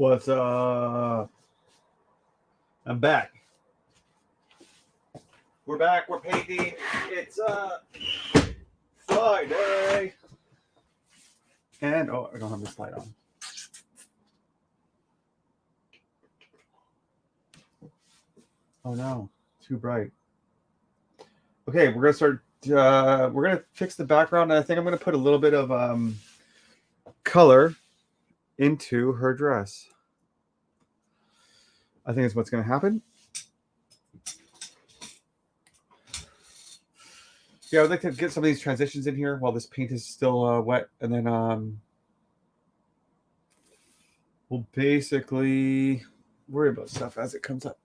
What's up? I'm back. We're back. We're painting. It's Friday. And oh, I don't have this light on. Oh no, too bright. Okay, we're gonna start. We're gonna fix the background, and I think I'm gonna put a little bit of color into her dress. I think that's what's gonna happen. Yeah, I'd like to get some of these transitions in here while this paint is still wet, and then we'll basically worry about stuff as it comes up.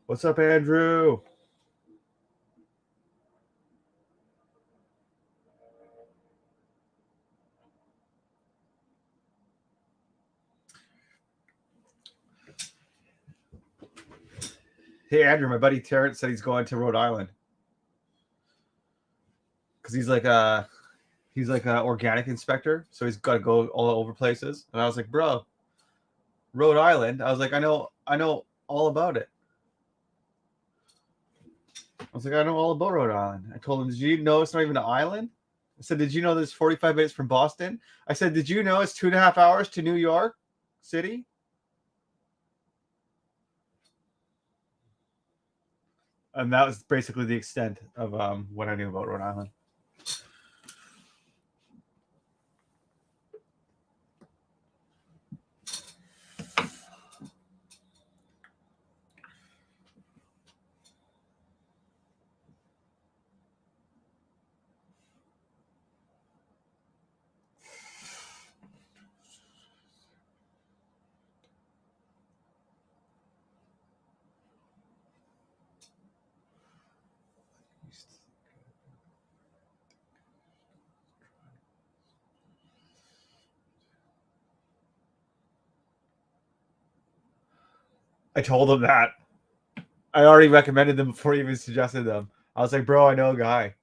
What's up, Andrew? Hey, Andrew, my buddy Terrence said he's going to Rhode Island because he's like a organic inspector, so he's got to go all over places. And I was like, bro, Rhode Island. I was like, I know all about it. I was like, I know all about Rhode Island. I told him, did you know it's not even an island? I said, did you know there's 45 minutes from Boston? I said, did you know it's 2.5 hours to New York City? And that was basically the extent of what I knew about Rhode Island. I told him that. I already recommended them before he even suggested them. I was like, bro, I know a guy.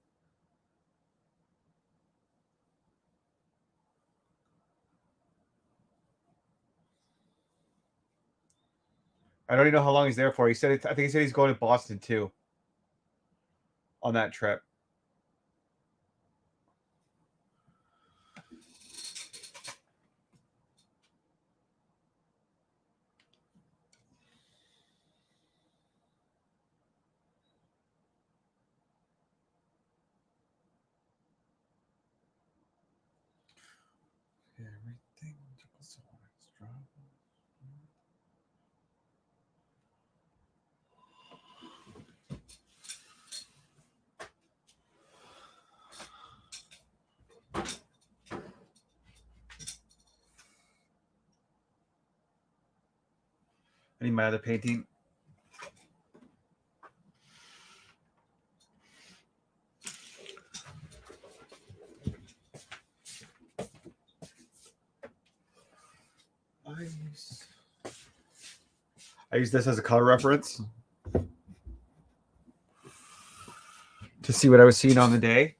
I don't even know how long he's there for. He said, I think he said he's going to Boston too on that trip. Everything so extra. I need my other painting. I use this as a color reference to see what I was seeing on the day.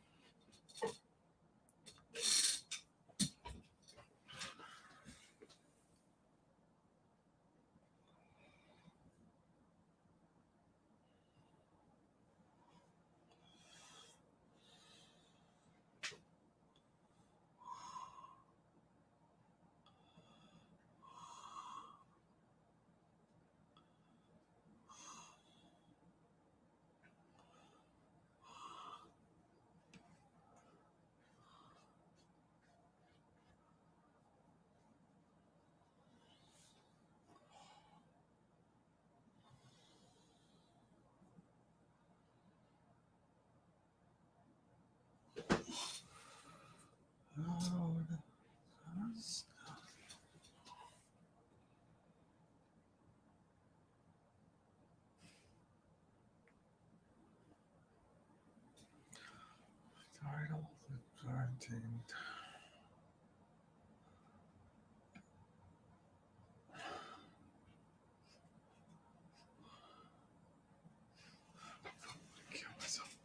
Kill myself.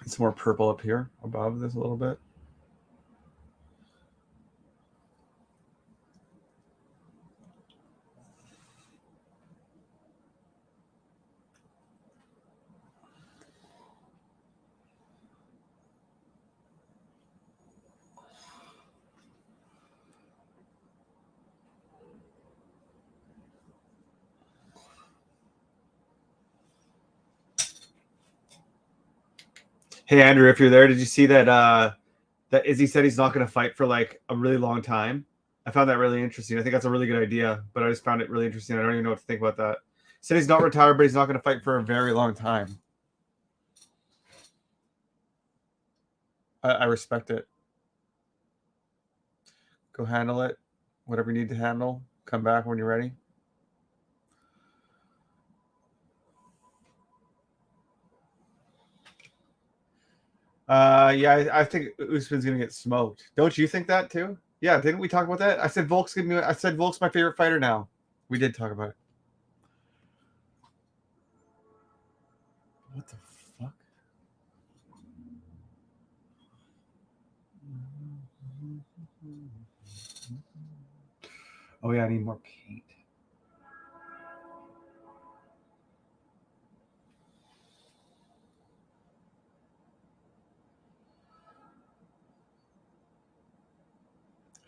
It's more purple up here above this a little bit. Hey Andrew, if you're there, did you see that that Izzy said he's not going to fight for like a really long time? I found that really interesting. I think that's a really good idea, but I just found it really interesting. I don't even know what to think about that. He said he's not retired, but he's not going to fight for a very long time. I respect it. Go handle it. Whatever you need to handle. Come back when you're ready. Yeah, I think Usman's gonna get smoked. Don't you think that too? Yeah, didn't we talk about that? I said Volk's my favorite fighter now. We did talk about it. What the fuck? Oh yeah, I need more paint.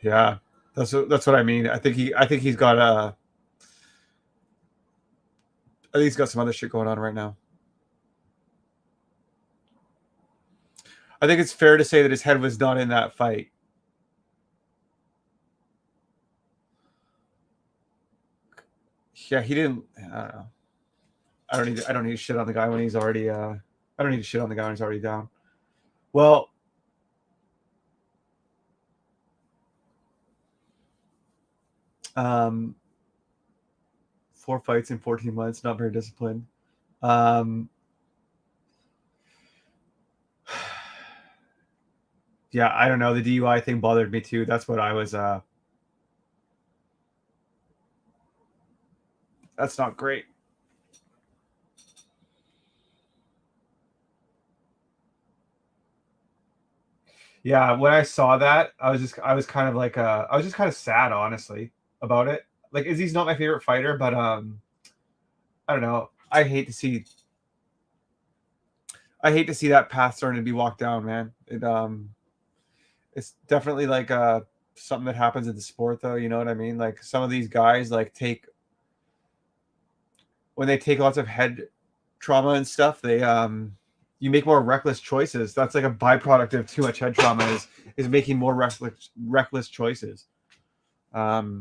Yeah, that's what I mean. I think he's got I think he's got some other shit going on right now. I think it's fair to say that his head was not in that fight. Yeah, he didn't. I don't know. I don't need to shit on the guy when he's already. I don't need to shit on the guy when he's already down. Well, 4 fights in 14 months. Not very disciplined. Yeah, I don't know. The DUI thing bothered me too. That's what I was. That's not great. Yeah, when I saw that, I was kind of like I was just kind of sad, honestly, about it. Like Izzy's not my favorite fighter, but I don't know. I hate to see that path starting to be walked down, man. It's definitely like something that happens in the sport, though. You know what I mean? Like some of these guys like take when they take lots of head trauma and stuff, they you make more reckless choices. That's like a byproduct of too much head trauma is making more reckless choices. Yeah,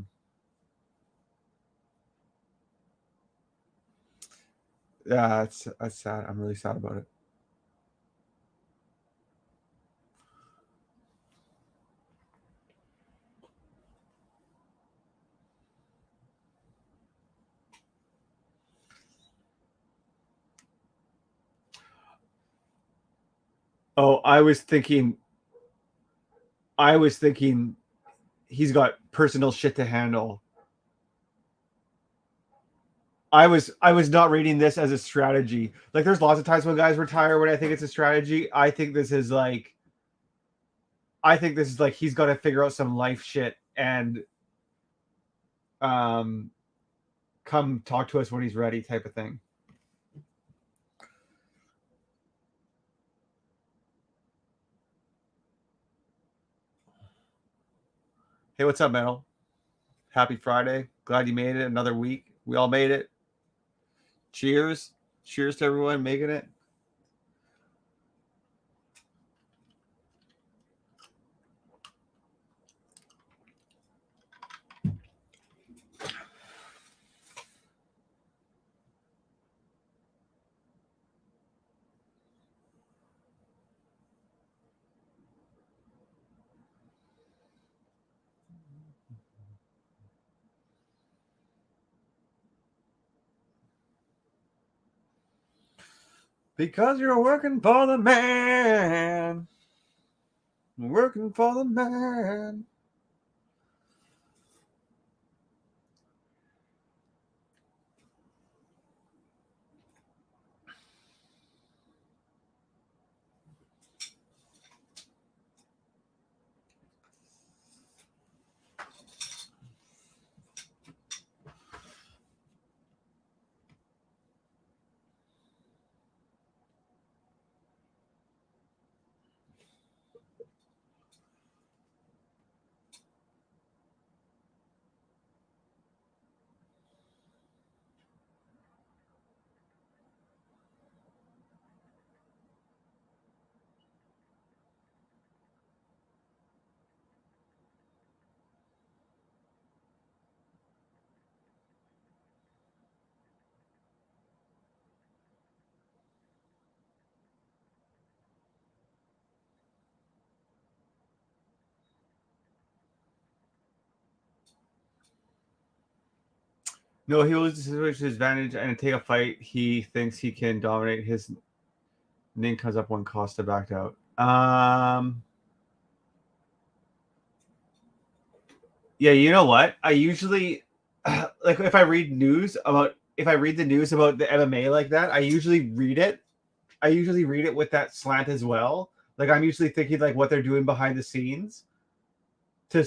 that's sad. I'm really sad about it. Oh, I was thinking he's got personal shit to handle. I was not reading this as a strategy. Like there's lots of times when guys retire when I think it's a strategy. I think this is like he's got to figure out some life shit and um come talk to us when he's ready type of thing. Hey, what's up, Metal? Happy Friday. Glad you made it another week. We all made it. Cheers. Cheers to everyone making it. Because you're working for the man. Working for the man. No, he will switch his advantage and take a fight. He thinks he can dominate. His name comes up when Costa backed out. Yeah, you know what? I usually like if I read the news about the MMA like that, I usually read it. I usually read it with that slant as well. Like I'm usually thinking like what they're doing behind the scenes to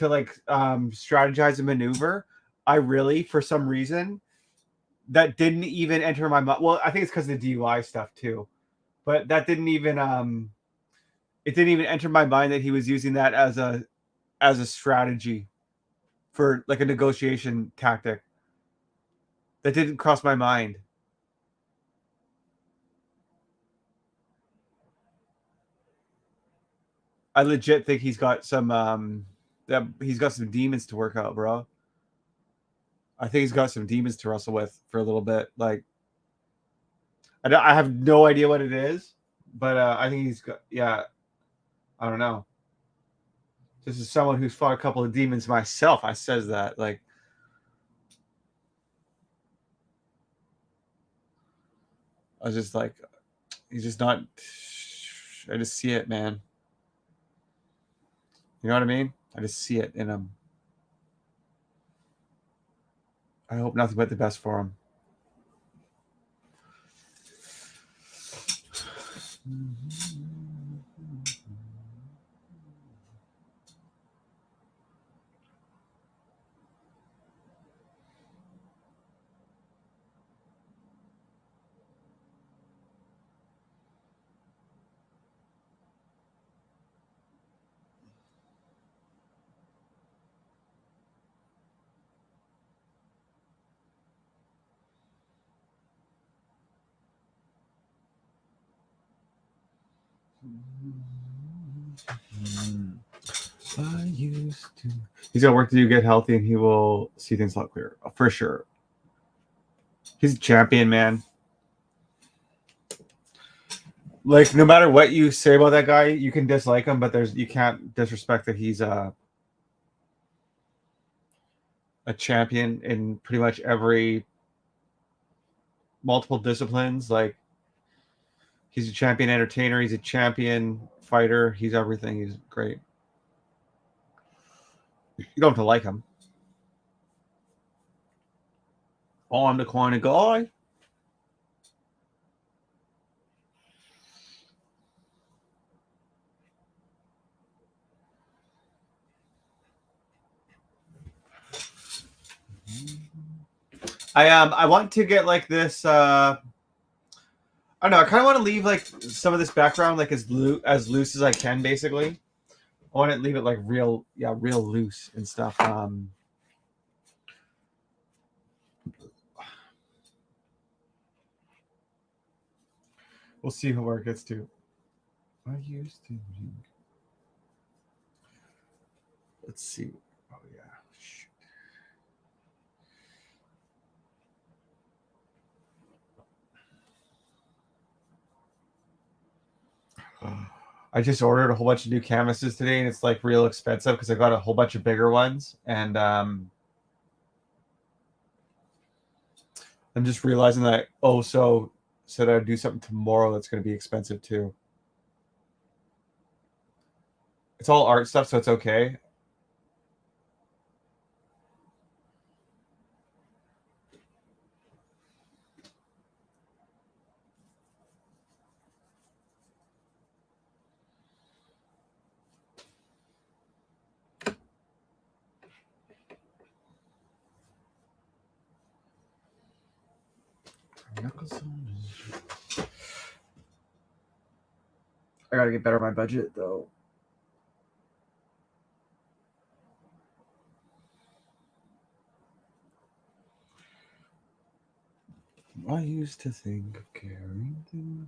like strategize a maneuver. I really, for some reason, that didn't even enter my mind. Well, I think it's because of the DUI stuff too, but that didn't even it didn't even enter my mind that he was using that as a strategy for like a negotiation tactic. That didn't cross my mind. I legit think he's got some demons to work out, bro. I think he's got some demons to wrestle with for a little bit. Like, I have no idea what it is, but I think he's got. Yeah, I don't know. This is someone who's fought a couple of demons myself. I says that like. I was just like, he's just not. I just see it, man. You know what I mean? I just see it in him. I hope nothing but the best for him. I used to. He's got work to do, get healthy, and he will see things a lot clearer. For sure. He's a champion, man. Like, no matter what you say about that guy, you can dislike him, but you can't disrespect that he's a champion in pretty much every multiple disciplines. Like, he's a champion entertainer. He's a champion fighter. He's everything. He's great. You don't have to like him. Oh, I'm the kind of guy. I want to get like this. I don't know. I kind of want to leave like some of this background like as loose as I can. Basically, I want to leave it like real loose and stuff. We'll see where it gets to. I used to. Let's see. Oh yeah. Shoot. I just ordered a whole bunch of new canvases today, and it's like real expensive because I got a whole bunch of bigger ones, and I'm just realizing that said I'd do something tomorrow that's going to be expensive too. It's all art stuff, so it's okay. I gotta get better at my budget though. I used to think of caring things.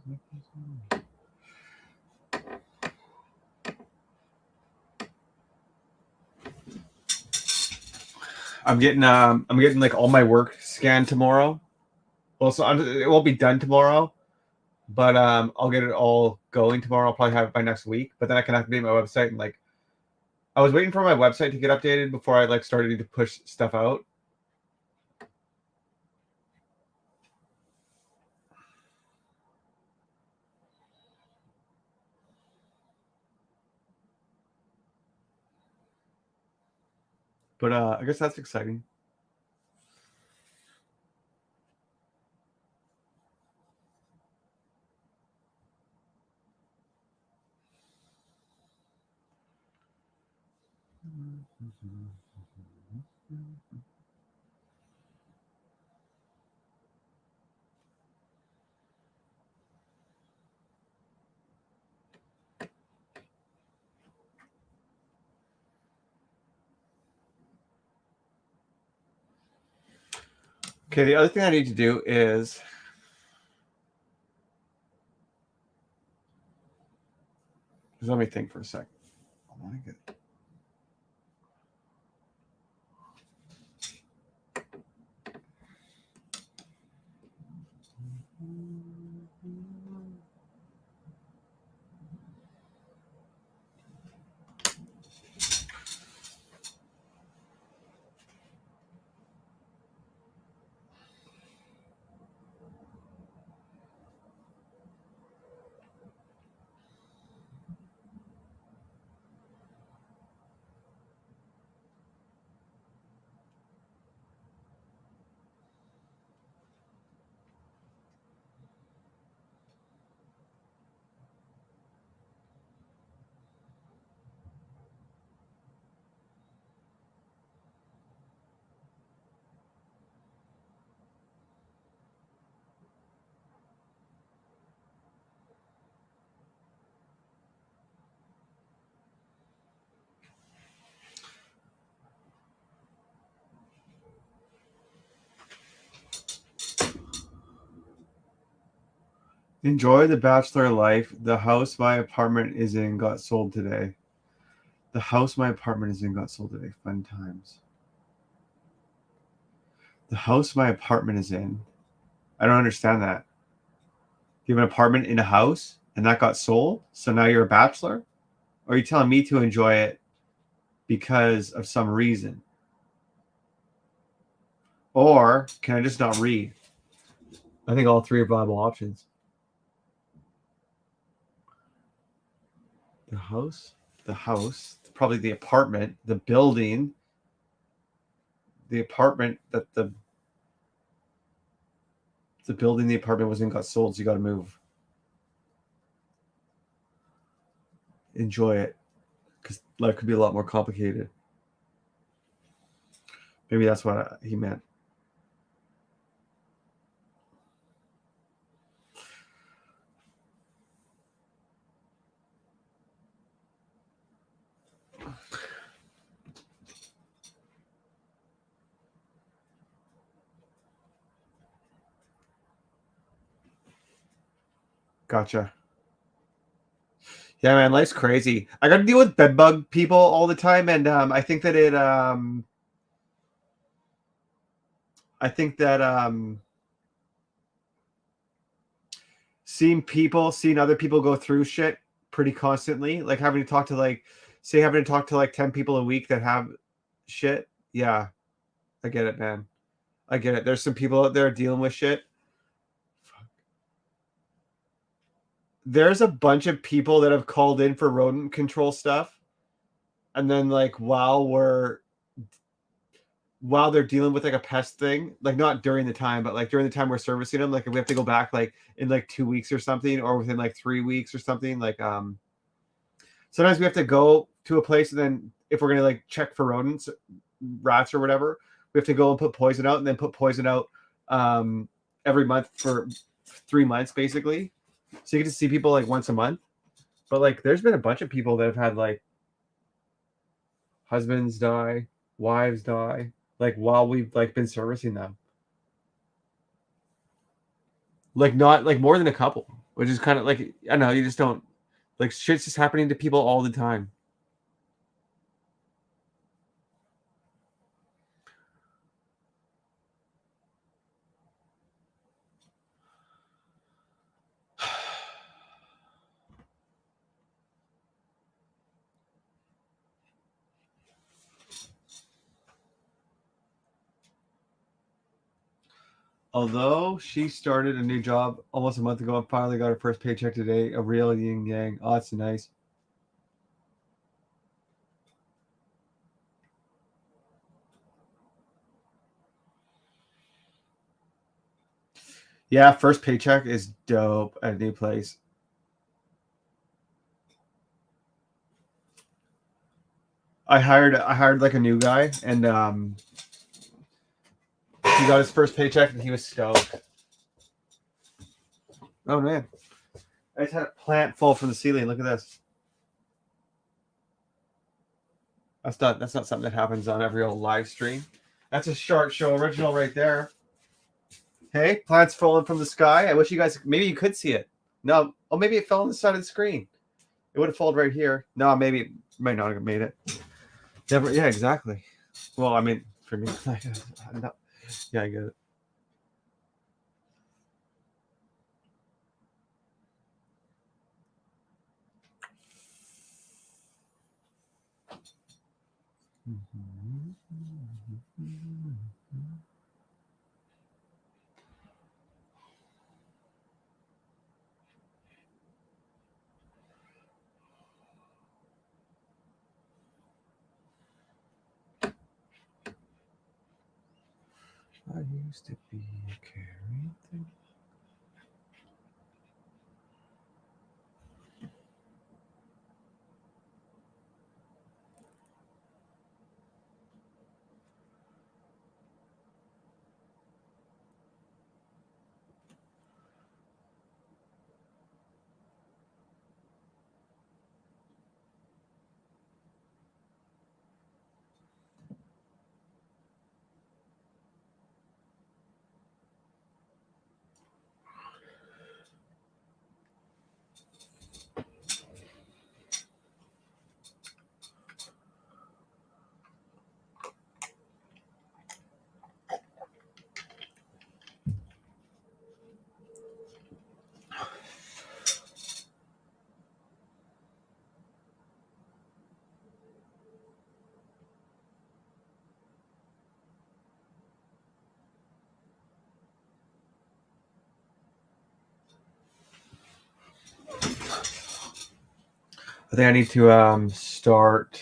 I'm getting like all my work scanned tomorrow. Well, so it won't be done tomorrow, but I'll get it all going tomorrow. I'll probably have it by next week. But then I can update my website and like I was waiting for my website to get updated before I like started to push stuff out. But I guess that's exciting. Okay, the other thing I need to do is just let me think for a sec. I want to get. Enjoy the bachelor life. The house my apartment is in got sold today. The house my apartment is in got sold today. Fun times. The house my apartment is in. I don't understand that. You have an apartment in a house and that got sold? So now you're a bachelor? Or are you telling me to enjoy it because of some reason? Or can I just not read? I think all three are viable options. The house, probably the apartment, the building, the apartment that the building the apartment was in got sold, so you got to move. Enjoy it, because life could be a lot more complicated. Maybe that's what he meant. Gotcha. Yeah, man, life's crazy. I got to deal with bedbug people all the time, and I think that I think that seeing other people go through shit pretty constantly, like having to talk to having to talk to like 10 people a week that have shit. Yeah, I get it, man. I get it. There's some people out there dealing with shit. There's a bunch of people that have called in for rodent control stuff, and then like while they're dealing with like a pest thing, like not during the time, but like during the time we're servicing them, like if we have to go back like in like 2 weeks or something, or within like 3 weeks or something, like sometimes we have to go to a place, and then if we're gonna like check for rodents, rats or whatever, we have to go and put poison out, and then put poison out every month for 3 months basically. So you get to see people like once a month. But like there's been a bunch of people that have had like husbands die, wives die, like while we've like been servicing them. Like not like more than a couple, which is kind of like I don't know, you just don't like shit's just happening to people all the time. Although she started a new job almost a month ago and finally got her first paycheck today, a real yin yang. Oh, that's nice. Yeah, first paycheck is dope at a new place. I hired like a new guy, and he got his first paycheck, and he was stoked. Oh man, I just had a plant fall from the ceiling. Look at this. That's not something that happens on every old live stream. That's a Shark Show original right there. Hey, plants falling from the sky. I wish you guys maybe you could see it. No, oh maybe it fell on the side of the screen. It would have fallen right here. No, maybe it might not have made it. Never. Yeah, exactly. Well, I mean, for me, no. Yeah, I get it. I used to be a caring thing. I think I need to start.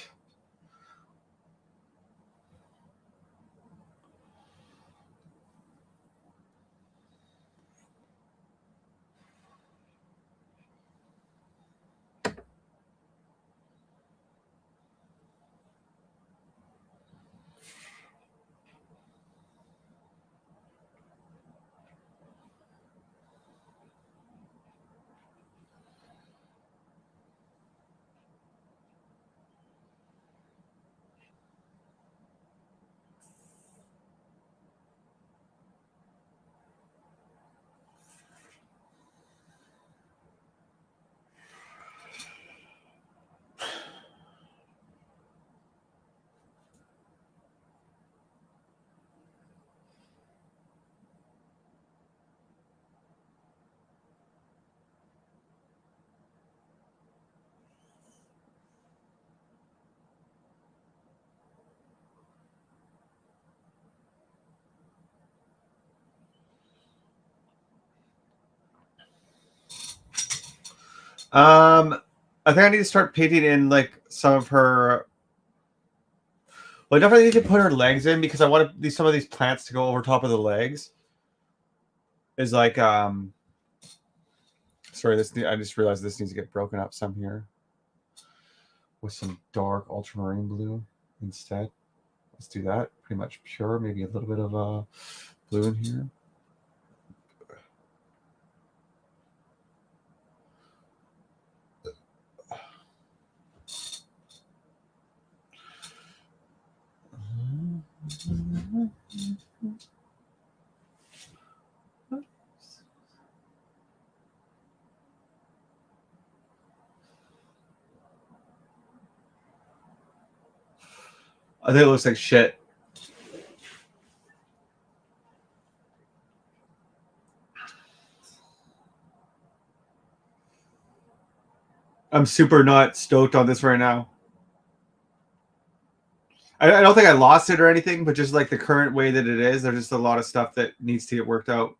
I think I need to start painting in like some of her. Well, I definitely need to put her legs in because I want some of these plants to go over top of the legs. Is like Sorry, I just realized this needs to get broken up some here with some dark ultramarine blue instead. Let's do that. Pretty much pure, maybe a little bit of blue in here. I think it looks like shit. I'm super not stoked on this right now. I don't think I lost it or anything, but just like the current way that it is, there's just a lot of stuff that needs to get worked out.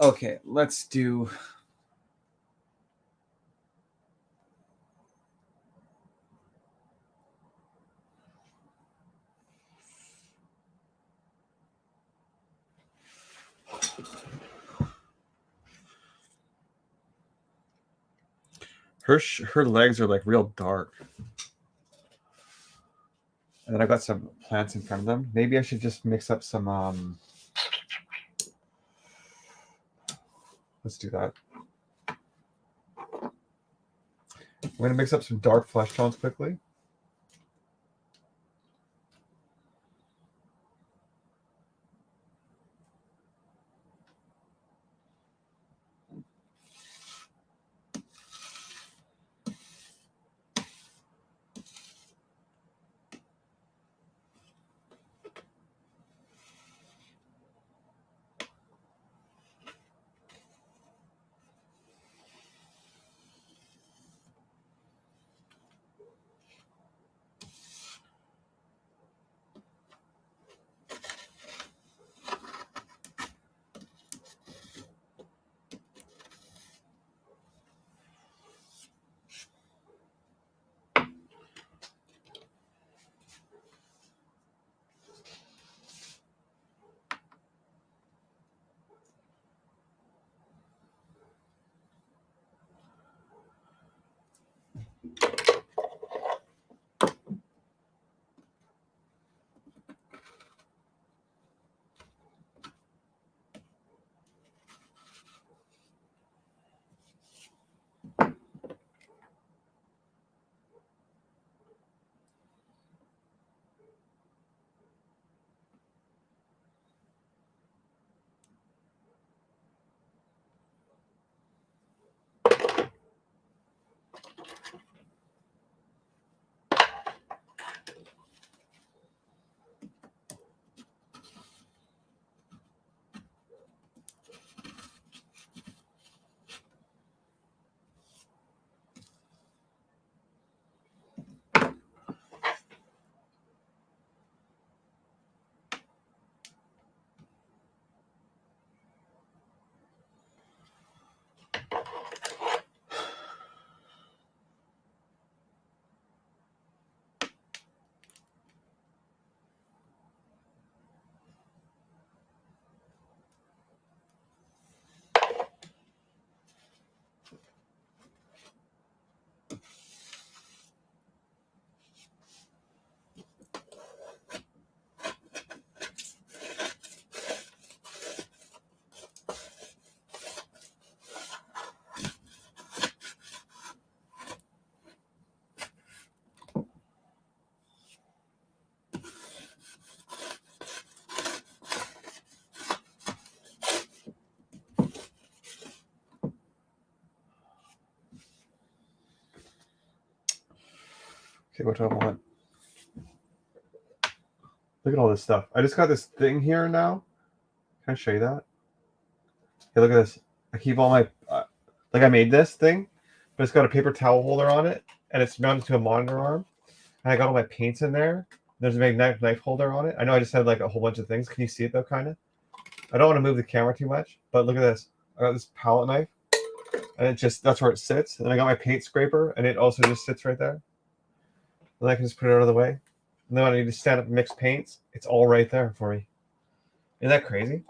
Okay, let's do. Her legs are like real dark. And then I got some plants in front of them. Maybe I should just mix up some let's do that. I'm going to mix up some dark flesh tones quickly. Okay, what do I want? Look at all this stuff. I just got this thing here now. Can I show you that? Hey, look at this. I keep all my, like I made this thing, but it's got a paper towel holder on it, and it's mounted to a monitor arm. And I got all my paints in there. There's a magnetic knife holder on it. I know I just had like a whole bunch of things. Can you see it though, kind of? I don't want to move the camera too much, but look at this. I got this palette knife, and it just, that's where it sits. And I got my paint scraper, and it also just sits right there. And I can just put it out of the way. And then when I need to stand up and mix paints, it's all right there for me. Isn't that crazy?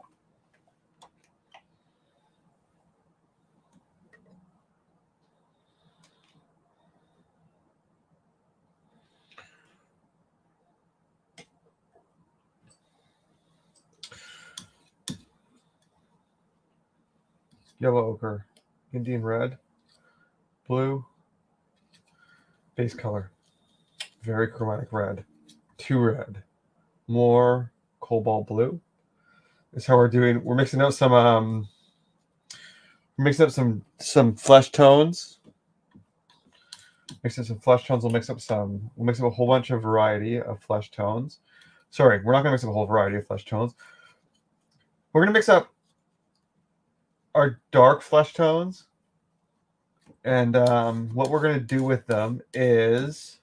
Yellow ochre, Indian red, blue, base color, very chromatic red, 2 red, more cobalt blue. Is how we're doing. We're mixing up some flesh tones. Mixing some flesh tones. We'll mix up a whole bunch of variety of flesh tones. Sorry, we're not gonna mix up a whole variety of flesh tones. We're gonna mix up our dark flesh tones. And what we're going to do with them is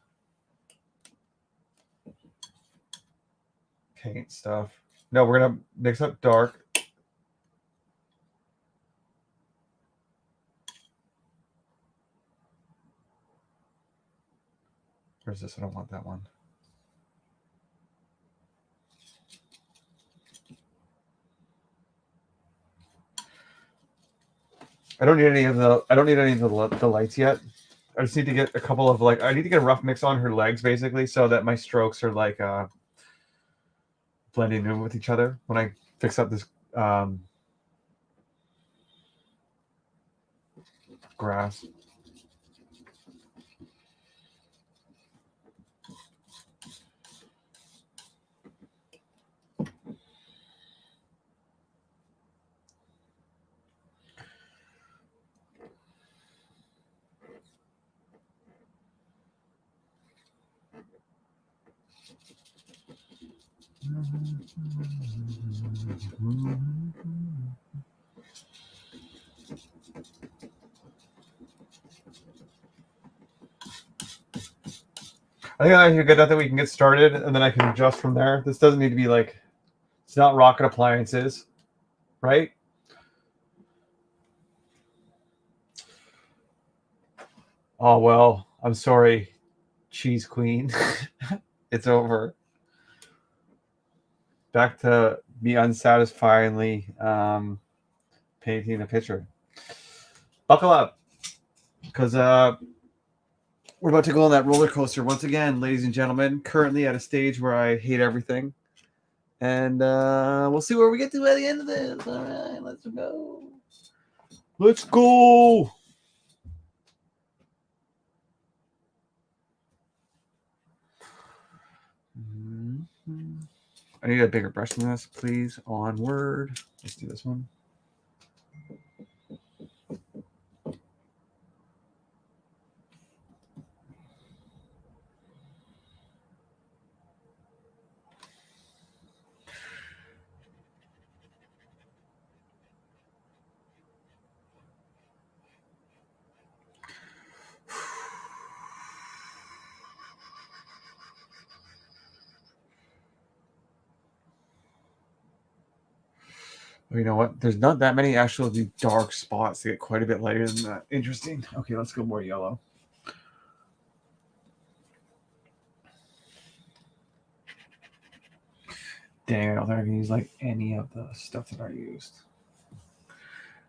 paint stuff. No, we're going to mix up dark. Where's this? I don't want that one. I don't need any of the lights yet. I just need to get a couple of I need to get a rough mix on her legs basically so that my strokes are blending in with each other when I fix up this grass. I think I should get that we can get started, and then I can adjust from there. This doesn't need to be it's not rocket appliances, right? Oh well, I'm sorry, Cheese Queen. It's over. Back to me unsatisfyingly painting a picture. Buckle up, because we're about to go on that roller coaster once again, ladies and gentlemen. Currently at a stage where I hate everything. And we'll see where we get to by the end of this. All right, let's go. Let's go. I need a bigger brush than this, please. Onward. Let's do this one. You know what? There's not that many actually dark spots. They get quite a bit lighter than that. Interesting. Okay, let's go more yellow. Dang, I don't think I can use any of the stuff that I used.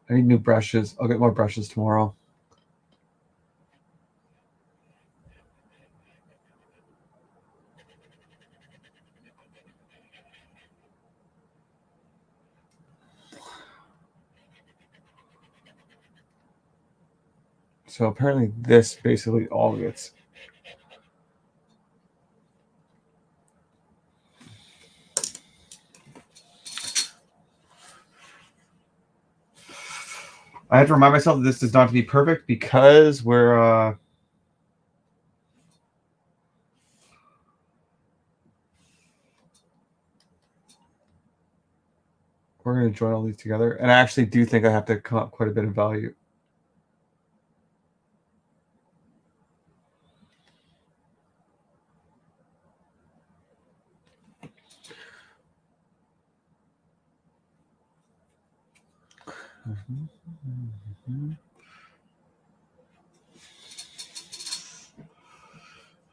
I need new brushes. I'll get more brushes tomorrow. So apparently this basically all gets. I have to remind myself that this does not to be perfect because we're going to join all these together. And I actually do think I have to come up quite a bit of value.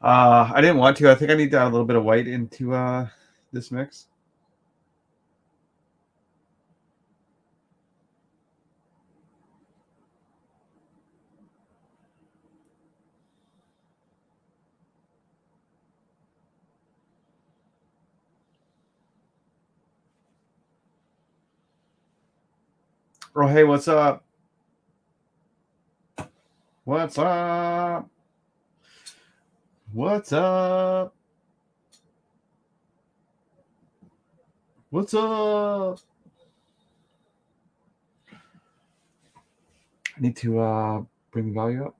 I didn't want to. I think I need to add a little bit of white into this mix. Oh, hey, what's up? What's up? What's up? What's up? I need to bring the value up.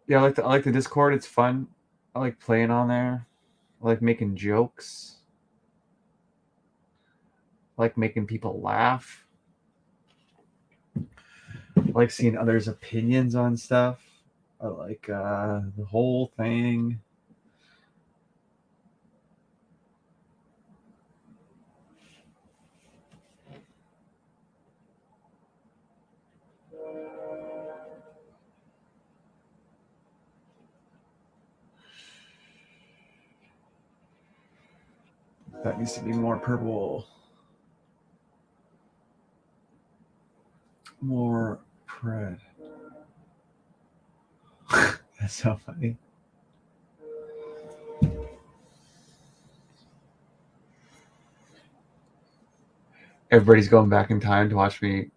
Yeah, I like the Discord. It's fun. I like playing on there. I like making jokes. I like making people laugh. I like seeing others' opinions on stuff. I like the whole thing. That needs to be more purple. More pred. That's so funny. Everybody's going back in time to watch me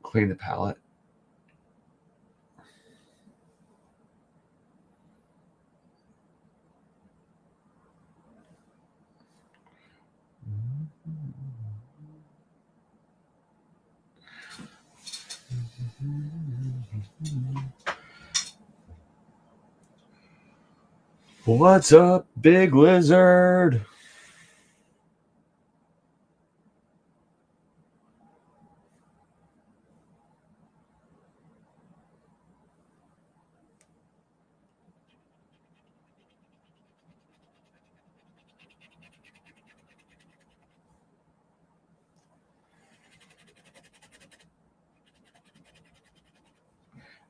clean the palette. What's up, big lizard?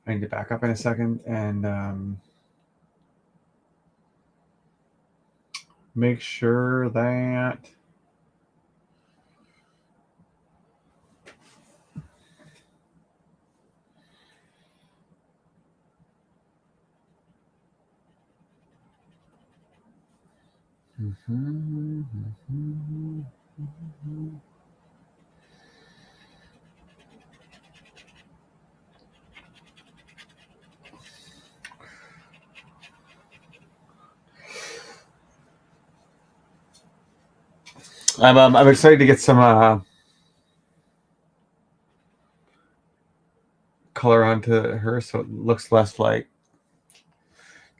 I need to back up in a second and make sure that I'm excited to get some color onto her so it looks less like,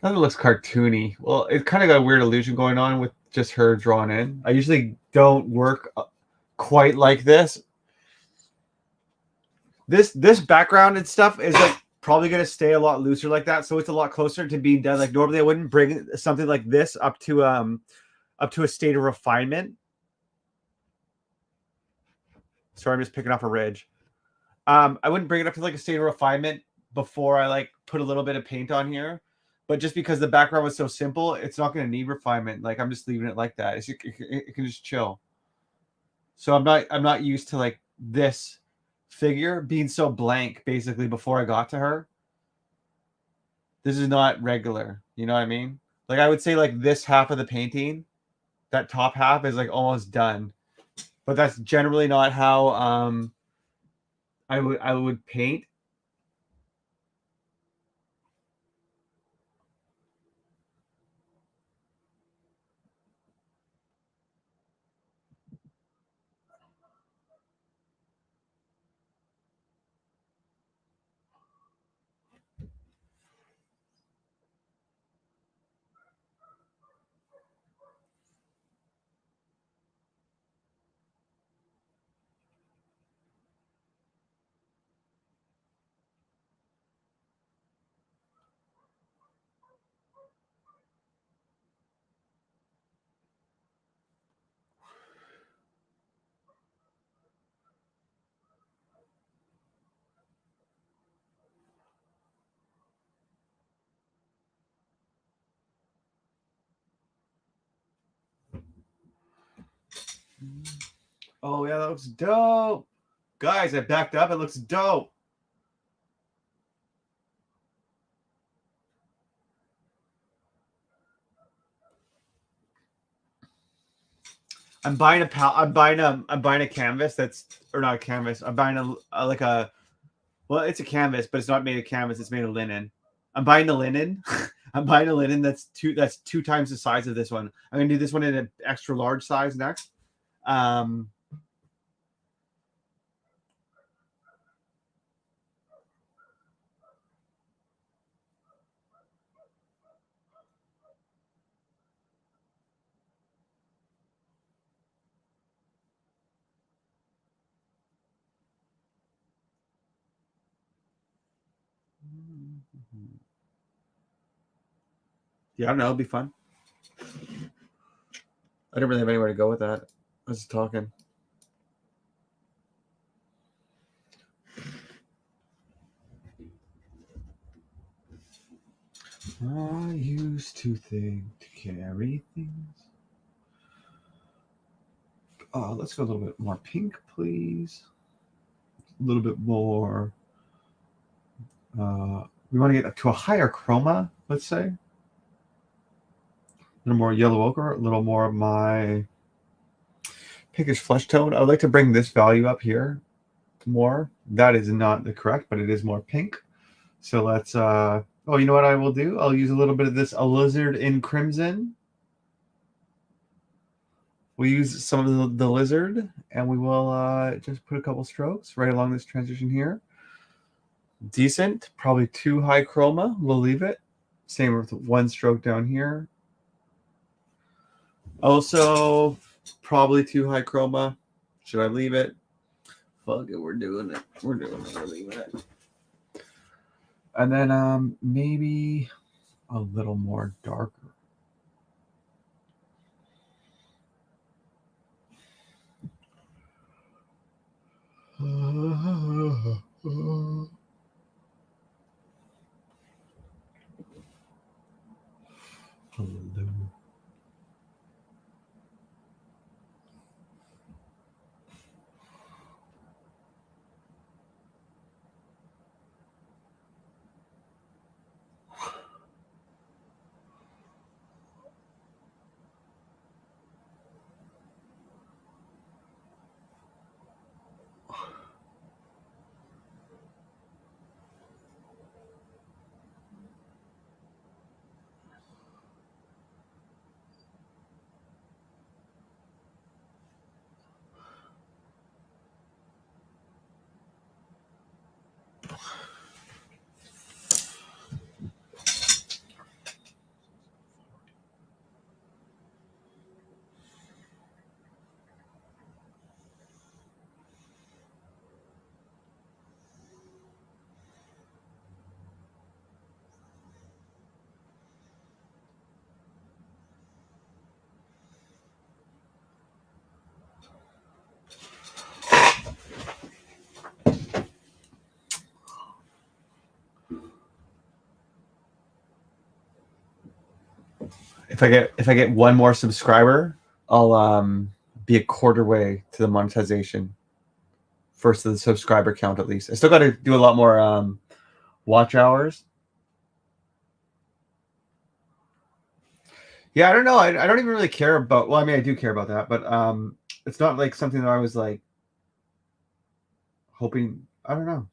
not that it looks cartoony. Well, it's kind of got a weird illusion going on with just her drawn in. I usually don't work quite like this. This background and stuff is like probably going to stay a lot looser like that, so it's a lot closer to being done. Like normally I wouldn't bring something like this up to a state of refinement. Sorry, I'm just picking off a ridge. I wouldn't bring it up to like a state of refinement before I like put a little bit of paint on here. But just because the background was so simple, it's not going to need refinement. Like I'm just leaving it like that. It can just chill. So I'm not used to like this figure being so blank basically before I got to her. This is not regular. You know what I mean? Like I would say like this half of the painting, that top half is like almost done. But that's generally not how I would paint. Oh yeah, that looks dope. Guys, I backed up. It looks dope. I'm buying a canvas that's, or not a canvas. I'm buying well, it's a canvas, but it's not made of canvas. It's made of linen. I'm buying the linen. I'm buying a linen that's two times the size of this one. I'm gonna do this one in an extra large size next. Yeah, I don't know. It'll be fun. I don't really have anywhere to go with that. I was just talking. I used to think to carry things Let's go a little bit more pink, please. A little bit more. We want to get to a higher chroma, let's say. A little more yellow ochre, a little more of my pinkish flesh tone. I would like to bring this value up here more. That is not the correct, but it is more pink. So let's, oh, you know what I will do? I'll use a little bit of this alizarin in crimson. We'll use some of the lizard, and we will just put a couple strokes right along this transition here. Decent, probably too high chroma. We'll leave it. Same with one stroke down here. Also, probably too high chroma. Should I leave it? Fuck it, we're doing it. We're leaving it. And then maybe a little more darker. Hello. If I get one more subscriber, I'll be a quarter way to the monetization. First to the subscriber count, at least. I still got to do a lot more watch hours. Yeah, I don't know. I don't even really care about. Well, I mean, I do care about that, but it's not like something that I was like hoping. I don't know.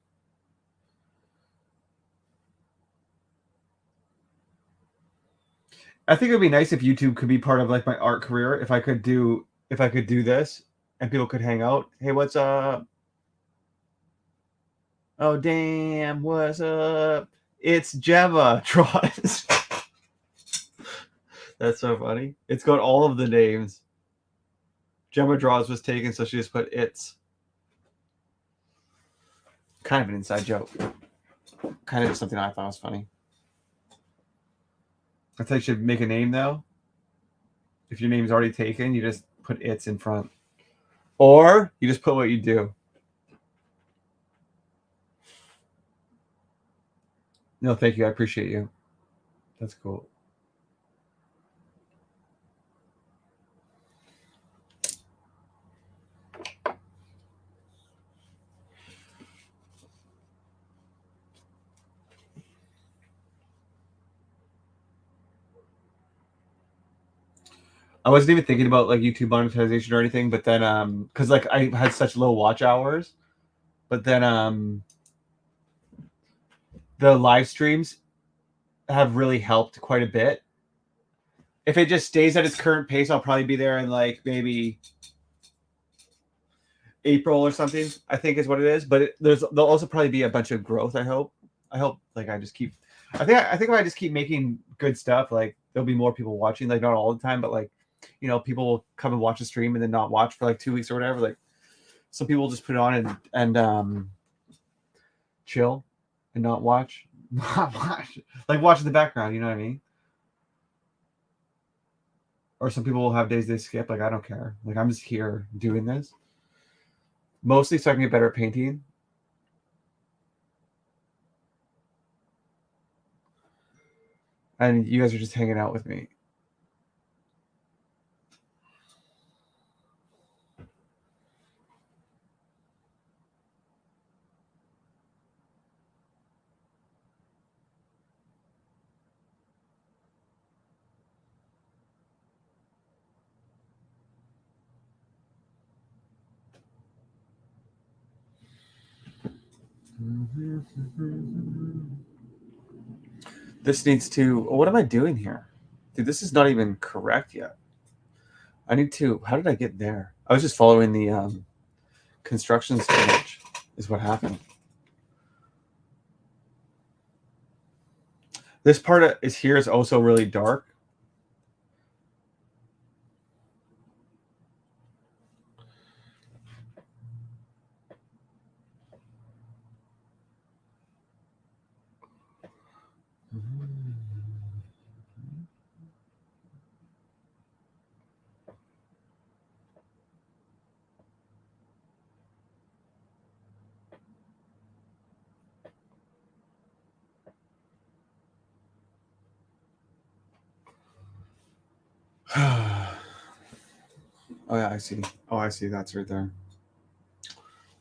I think it would be nice if YouTube could be part of like my art career. If I could do this, and people could hang out. Hey, what's up? Oh damn, what's up? It's Gemma Draws. That's so funny. It's got all of the names. Gemma Draws was taken, so she just put it's. Kind of an inside joke. Kind of something I thought was funny. I think you should make a name though. If your name's already taken, you just put it's in front. Or you just put what you do. No, thank you. I appreciate you. That's cool. I wasn't even thinking about like YouTube monetization or anything, but then because like I had such low watch hours, but then the live streams have really helped quite a bit. If it just stays at its current pace, I'll probably be there in like maybe April or something, I think is what it is. But there'll also probably be a bunch of growth. I hope like I think if I just keep making good stuff, like there'll be more people watching. Like not all the time, but like people will come and watch the stream and then not watch for like 2 weeks or whatever. Like some people will just put it on and chill and not watch, like watch in the background. You know what I mean? Or some people will have days they skip. Like I don't care. Like I'm just here doing this mostly so I can get better at painting. And you guys are just hanging out with me. This needs to. What am I doing here? Dude, this is not even correct yet. I need to. How did I get there? I was just following the construction stage, is what happened. This part is here is also really dark. Oh yeah, I see. Oh, I see. That's right there.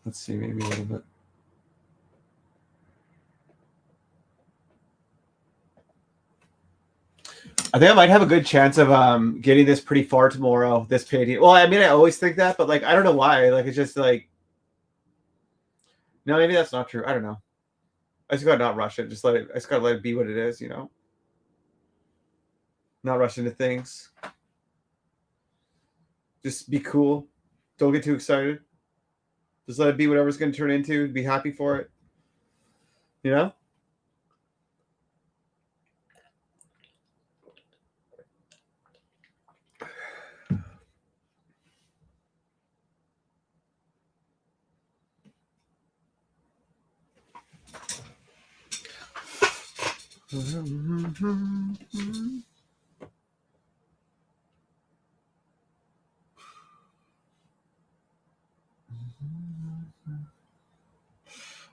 Let's see, maybe a little bit. I think I might have a good chance of getting this pretty far tomorrow. This painting. Well, I mean, I always think that, but like, I don't know why. Like, it's just like, no, maybe that's not true. I don't know. I just gotta not rush it. Just let it. I just gotta let it be what it is. You know, not rush into things. Just be cool. Don't get too excited. Just let it be whatever it's going to turn into. Be happy for it. You know?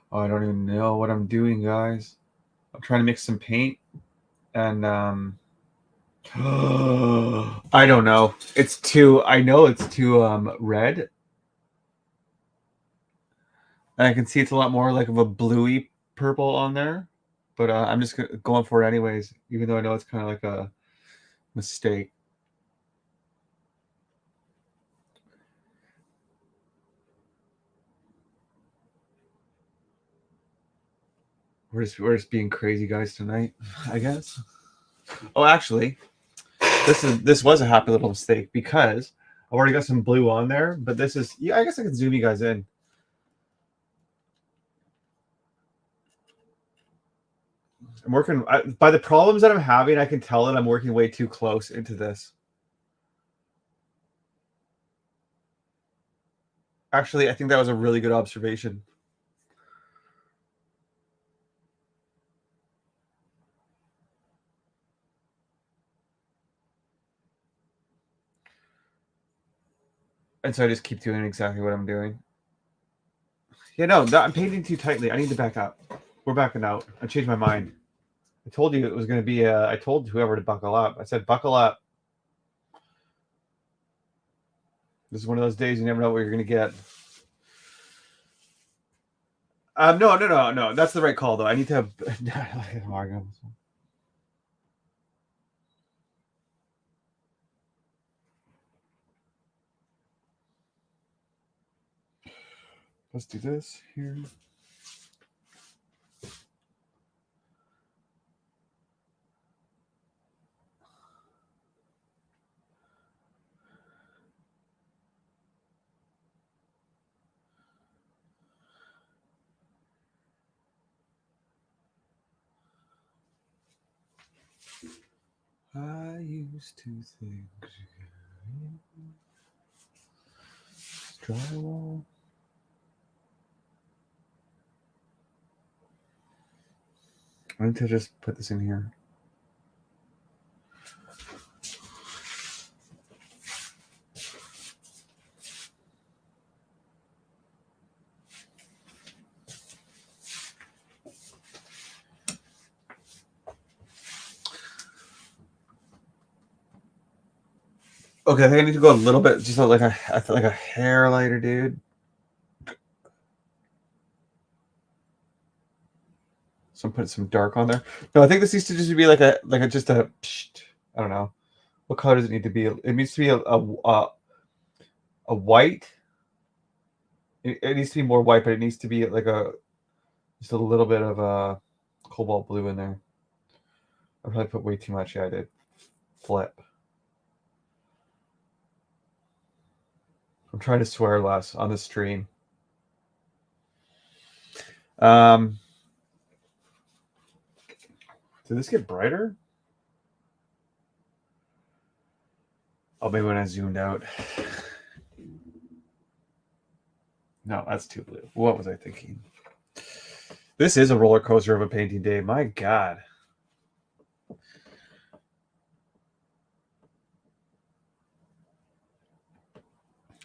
Oh, I don't even know what I'm doing, guys. I'm trying to mix some paint, and I don't know. It's too. I know it's too red, and I can see it's a lot more like of a bluey purple on there. But I'm just going for it anyways, even though I know it's kind of like a mistake. We're just being crazy guys tonight, I guess. Oh, actually, this was a happy little mistake because I've already got some blue on there, but this is, yeah, I guess I can zoom you guys in. I'm working by the problems that I'm having. I can tell that I'm working way too close into this. Actually, I think that was a really good observation. And so I just keep doing exactly what I'm doing. Yeah, no, I'm painting too tightly. I need to back up. We're backing out. I changed my mind. I told you it was going to be. I told whoever to buckle up. I said, buckle up. This is one of those days you never know what you're going to get. No. That's the right call, though. I need to have. Let's do this here. I used to think drywall. I need to just put this in here. Okay, I think I need to go a little bit, just like I feel like a hair lighter, dude. So I'm putting some dark on there. No, I think this needs to just be like a just a. I don't know. What color does it need to be? It needs to be a white. It needs to be more white, but it needs to be like a Just a little bit of cobalt blue in there. I probably put way too much. Yeah, I did. Flip. I'm trying to swear less on the stream. Did this get brighter? Oh, maybe when I zoomed out. No, that's too blue. What was I thinking? This is a roller coaster of a painting day. My God.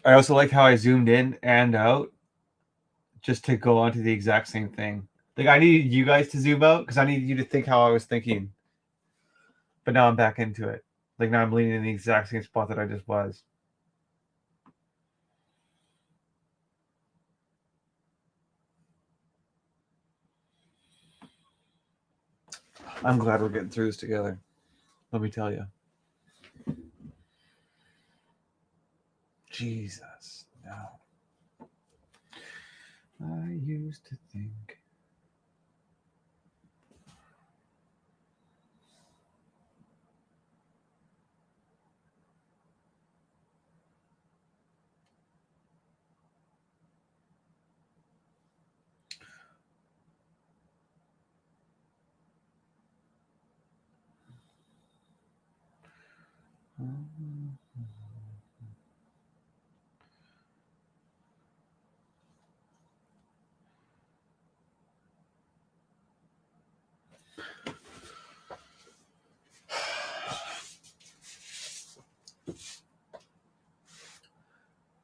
I also like how I zoomed in and out just to go onto the exact same thing. Like I needed you guys to zoom out because I needed you to think how I was thinking. But now I'm back into it. Like now I'm leaning in the exact same spot that I just was. I'm glad we're getting through this together. Let me tell you. Jesus, no. I used to think.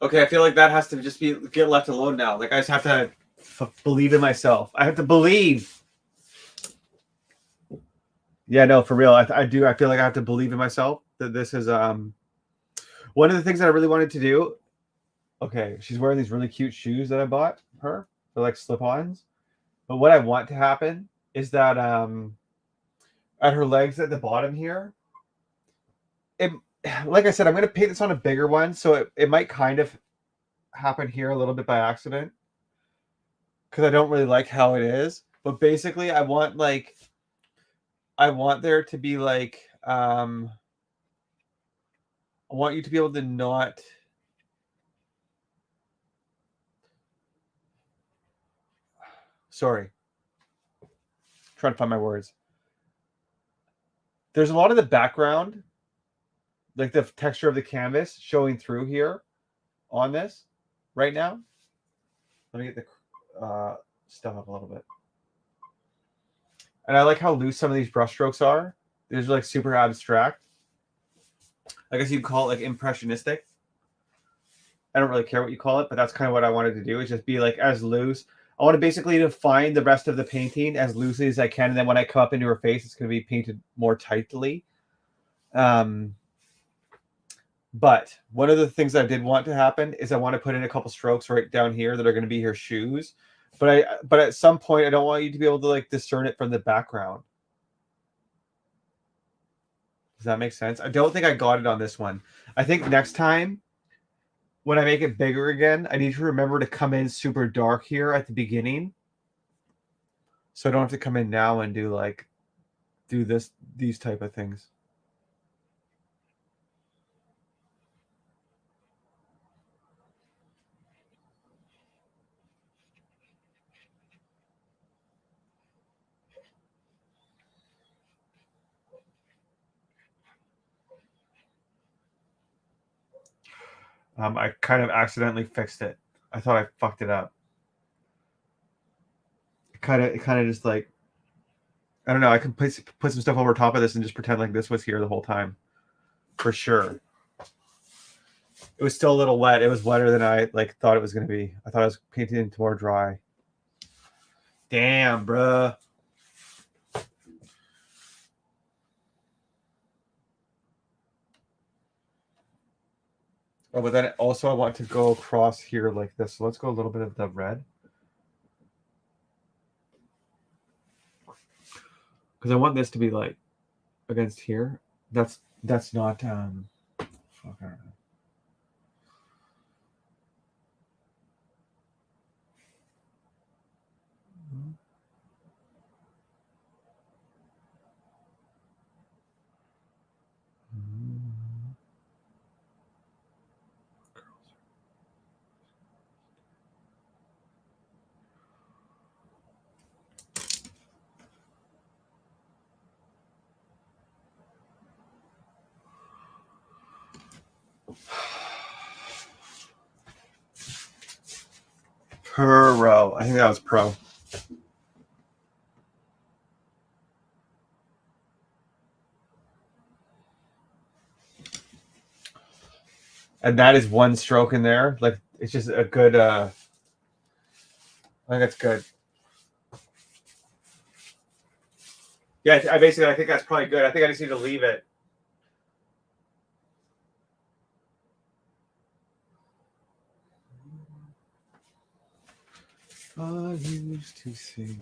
Okay, I feel like that has to just get left alone now. Like I just have to believe in myself. I have to believe. Yeah, no, for real. I do. I feel like I have to believe in myself that this is one of the things that I really wanted to do. Okay, she's wearing these really cute shoes that I bought her. They're like slip-ons. But what I want to happen is that at her legs at the bottom here, it like I said, I'm gonna paint this on a bigger one, so it might kind of happen here a little bit by accident. Because I don't really like how it is. But basically I want there to be like I want you to be able to not sorry. Trying to find my words. There's a lot of the background, like the texture of the canvas showing through here on this right now. Let me get the stuff up a little bit. And I like how loose some of these brushstrokes are. These are like super abstract. I guess you'd call it like impressionistic. I don't really care what you call it, but that's kind of what I wanted to do is just be like as loose. I want to basically define the rest of the painting as loosely as I can. And then when I come up into her face, it's going to be painted more tightly. But one of the things I did want to happen is I want to put in a couple strokes right down here that are going to be her shoes. But at some point, I don't want you to be able to like discern it from the background. Does that make sense? I don't think I got it on this one. I think next time when I make it bigger again, I need to remember to come in super dark here at the beginning. So I don't have to come in now and do these type of things. I kind of accidentally fixed it. I thought I fucked it up. It kind of just like, I don't know. I can put some stuff over top of this and just pretend like this was here the whole time. For sure. It was still a little wet. It was wetter than I thought it was going to be. I thought I was painting it more dry. Damn, bruh. Oh, but then also I want to go across here like this. So let's go a little bit of the red. Because I want this to be like against here. That's not fuck, I don't know. Pro. I think that was pro. And that is one stroke in there. Like it's just a good. I think that's good. Yeah, I think that's probably good. I think I just need to leave it. I used to think.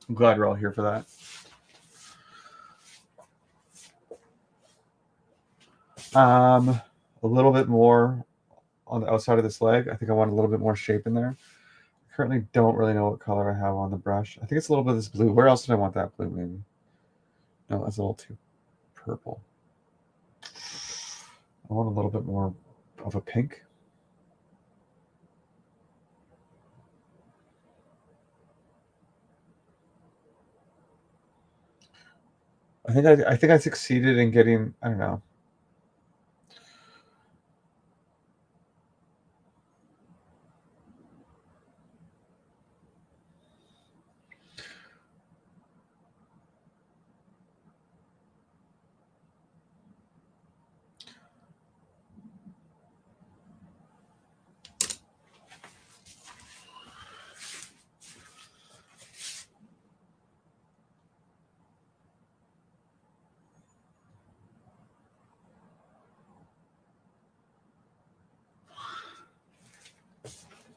I'm glad we're all here for that. A little bit more on the outside of this leg. I think I want a little bit more shape in there. I currently don't really know what color I have on the brush. I think it's a little bit of this blue. Where else did I want that blue? Maybe. No, that's a little too purple. I want a little bit more of a pink. I think I succeeded in getting. I don't know.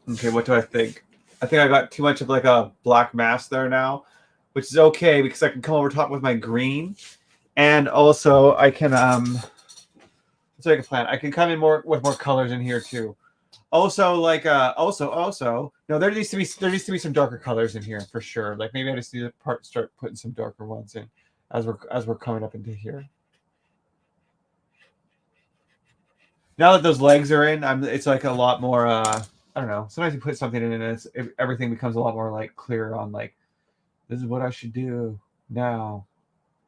Okay, what do I think? I think I got too much of like a black mass there now, which is okay because I can come over top with my green, and also I can let's make a plan. I can come in more with more colors in here too. Also, like also no, there needs to be some darker colors in here for sure. Like maybe I just need to start putting some darker ones in as we're coming up into here. Now that those legs are in, it's like a lot more I don't know. Sometimes you put something in and everything becomes a lot more like clear on like this is what I should do now.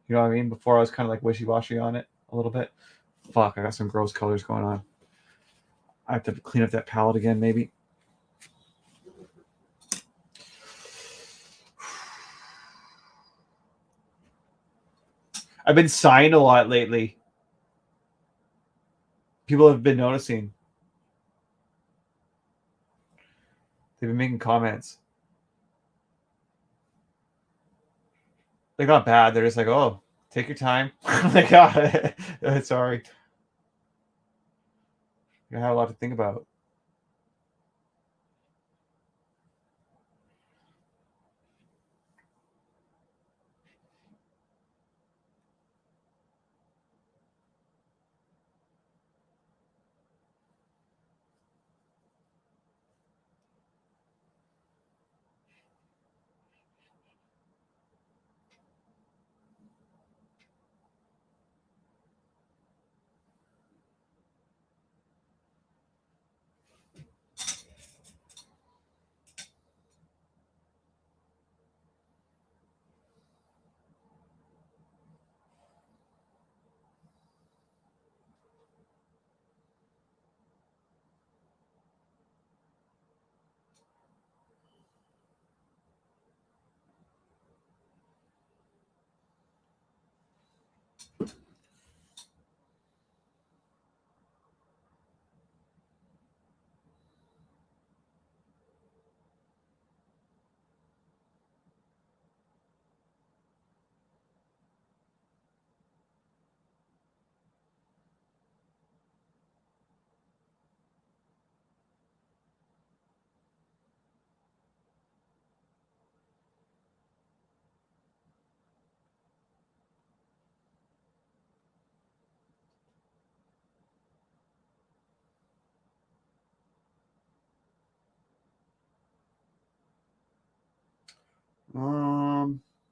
You know what I mean? Before I was kind of like wishy-washy on it a little bit. Fuck, I got some gross colors going on. I have to clean up that palette again, maybe. I've been signed a lot lately. People have been noticing. They've been making comments. They're not bad. They're just like, oh, take your time. Like, oh, sorry. I have a lot to think about.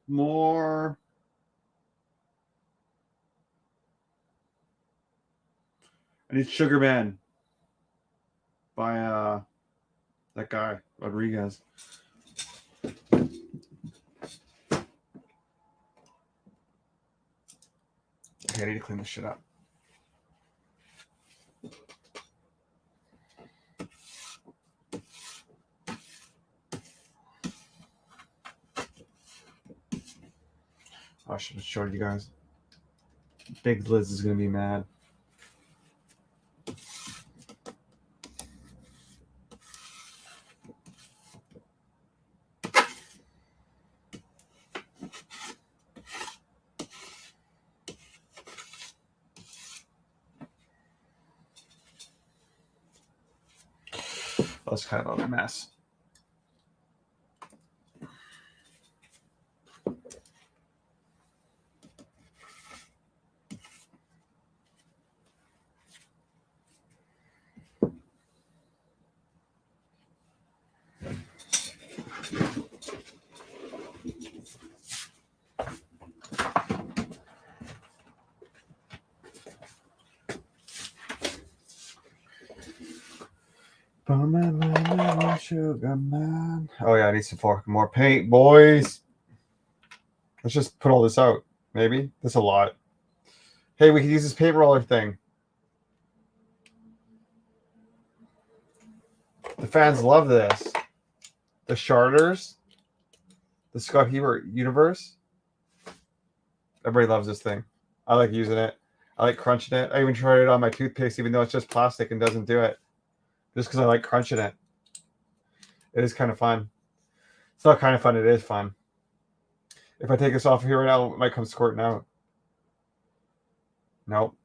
More. I need Sugar Man by that guy, Rodriguez. Okay, I need to clean this shit up. I should have showed you guys. Big Liz is gonna be mad. That's kind of a mess. Sugar Man. Oh yeah, I need some more paint, boys. Let's just put all this out. Maybe that's a lot. Hey, we could use this paint roller thing. The fans love this. The Charters, the Scott Hebert universe. Everybody loves this thing. I like using it. I like crunching it. I even tried it on my toothpaste, even though it's just plastic and doesn't do it. Just because I like crunching it. It is kind of fun. It's not kind of fun. It is fun. If I take this off here right now, it might come squirting out. Nope.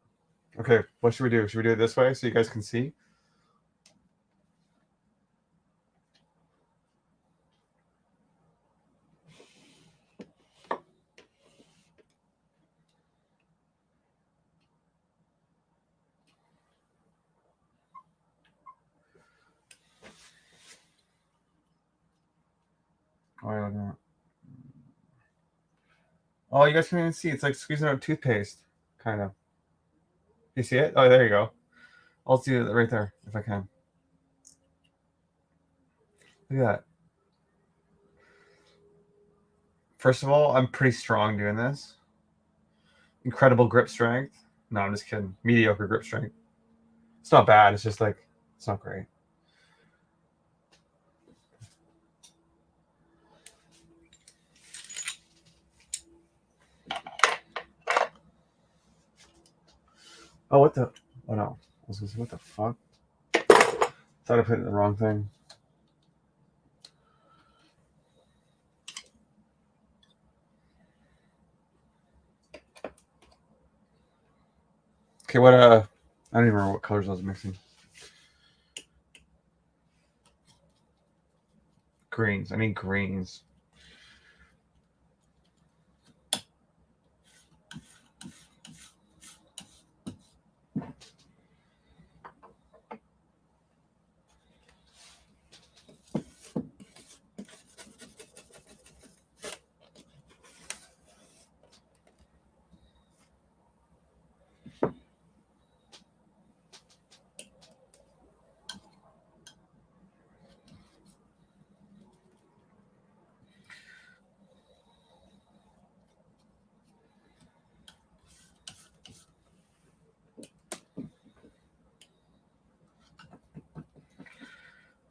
Okay, what should we do? Should we do it this way so you guys can see? Oh, I don't know. Oh, you guys can't even see. It's like squeezing out toothpaste, kind of. You see it? Oh, there you go. I'll do it right there if I can. Look at that. First of all, I'm pretty strong doing this. Incredible grip strength. No, I'm just kidding. Mediocre grip strength. It's not bad. It's just like, it's not great. Oh, what the? Oh, no. I was going to say, what the fuck? Thought I put in the wrong thing. Okay, what, I don't even remember what colors I was mixing. Greens. I need greens.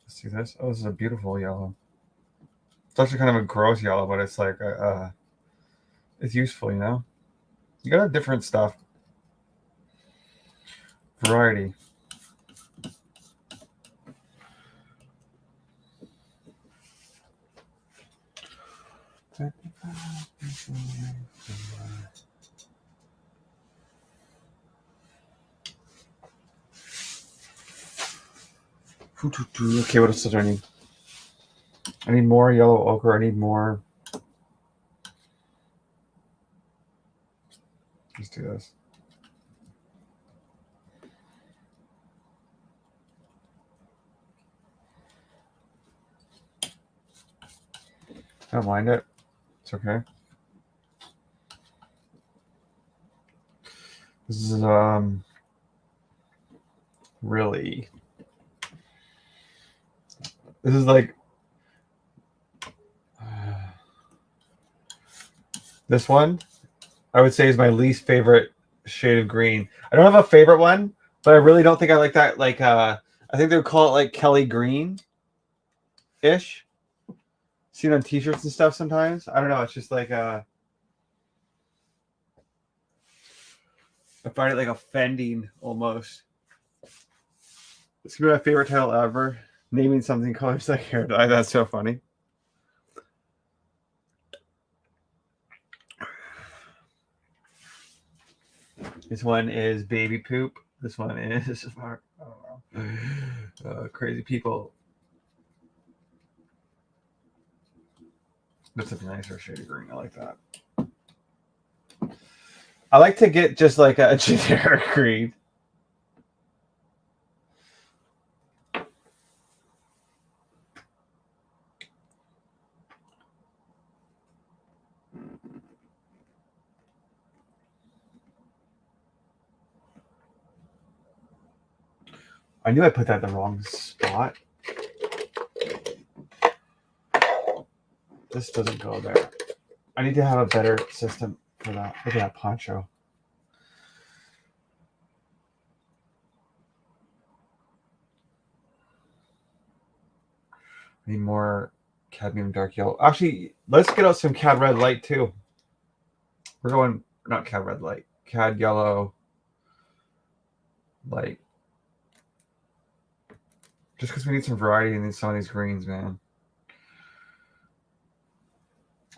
See this? Oh, this is a beautiful yellow. It's actually kind of a gross yellow, but it's like it's useful, you know. You gotta have different stuff. Variety. Okay, what else do I need? I need more yellow ochre. I need more. Let's do this. I don't mind it. It's okay. This is really. This is like this one. I would say is my least favorite shade of green. I don't have a favorite one, but I really don't think I like that. Like I think they would call it like Kelly green ish. Seen on t-shirts and stuff sometimes. I don't know. It's just like I find it like offending almost. It's gonna be my favorite title ever. Naming something colors like hair dye. That's so funny. This one is baby poop. This one is I don't know. Crazy people. That's a nicer shade of green. I like that. I like to get just like a generic green. I knew I put that in the wrong spot. This doesn't go there. I need to have a better system for that. Look at that poncho. I need more cadmium dark yellow. Actually, let's get out some cad red light too. We're going not cad red light, cad yellow light. Just because we need some variety in some of these greens, man.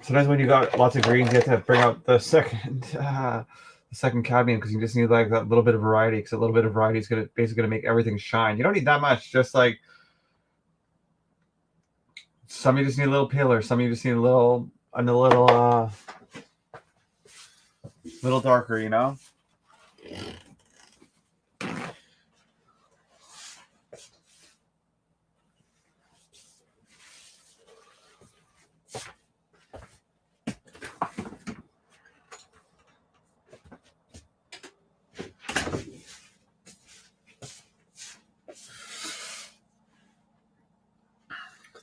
Sometimes when you got lots of greens, you have to bring out the second cadmium because you just need like that little bit of variety. Because a little bit of variety is basically gonna make everything shine. You don't need that much. Just like some you just need a little paler. Some you just need a little darker. You know.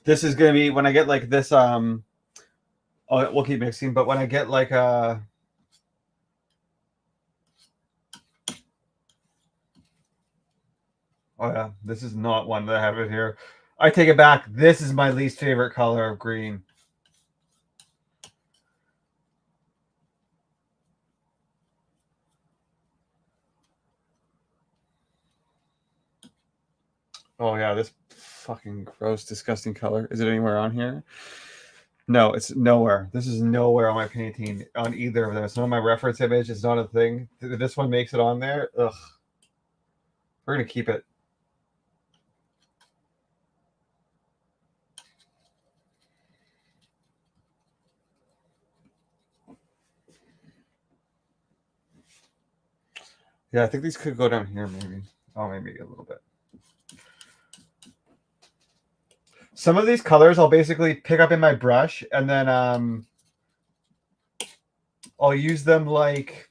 This is gonna be when I get like this. Oh, we'll keep mixing, but when I get like oh yeah, this is not one that I have it here. I take it back. This is my least favorite color of green. Oh yeah, this fucking gross, disgusting color. Is it anywhere on here? No, it's nowhere. This is nowhere on my painting on either of them. It's not my reference image. It's not a thing. This one makes it on there. Ugh. We're gonna keep it. Yeah, I think these could go down here maybe. Oh, maybe a little bit. Some of these colors I'll basically pick up in my brush and then I'll use them like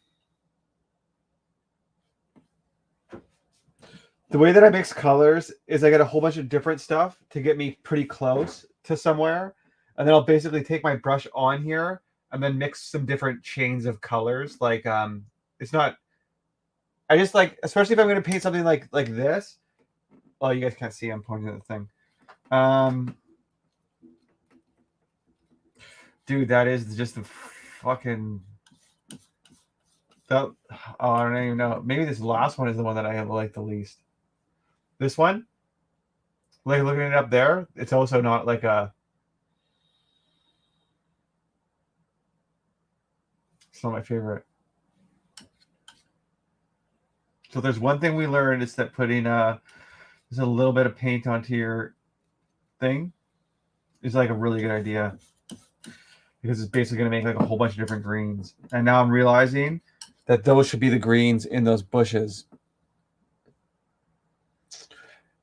the way that I mix colors is I get a whole bunch of different stuff to get me pretty close to somewhere. And then I'll basically take my brush on here and then mix some different chains of colors. Like it's not I just like, especially if I'm gonna paint something like this. Oh, you guys can't see I'm pointing at the thing. Dude, that is just the fucking that. Oh, I don't even know. Maybe this last one is the one that I have like the least. This one, like looking it up there, it's also not like a. It's not my favorite. So there's one thing we learned is that putting just a little bit of paint onto your thing is like a really good idea because it's basically going to make like a whole bunch of different greens. And now I'm realizing that those should be the greens in those bushes.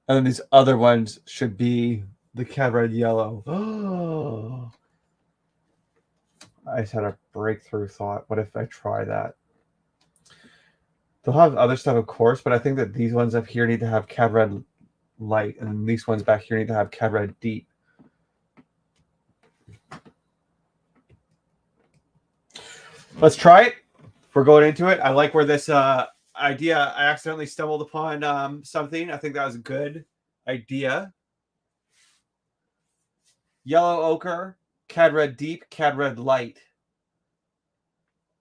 And then these other ones should be the cad red yellow. Oh, I just had a breakthrough thought. What if I try that? They'll have other stuff, of course, but I think that these ones up here need to have Cad Red Light, and these ones back here need to have Cad Red Deep. Let's try it. We're going into it. I like where this idea, I accidentally stumbled upon something. I think that was a good idea. Yellow ochre, Cad Red Deep, Cad Red Light.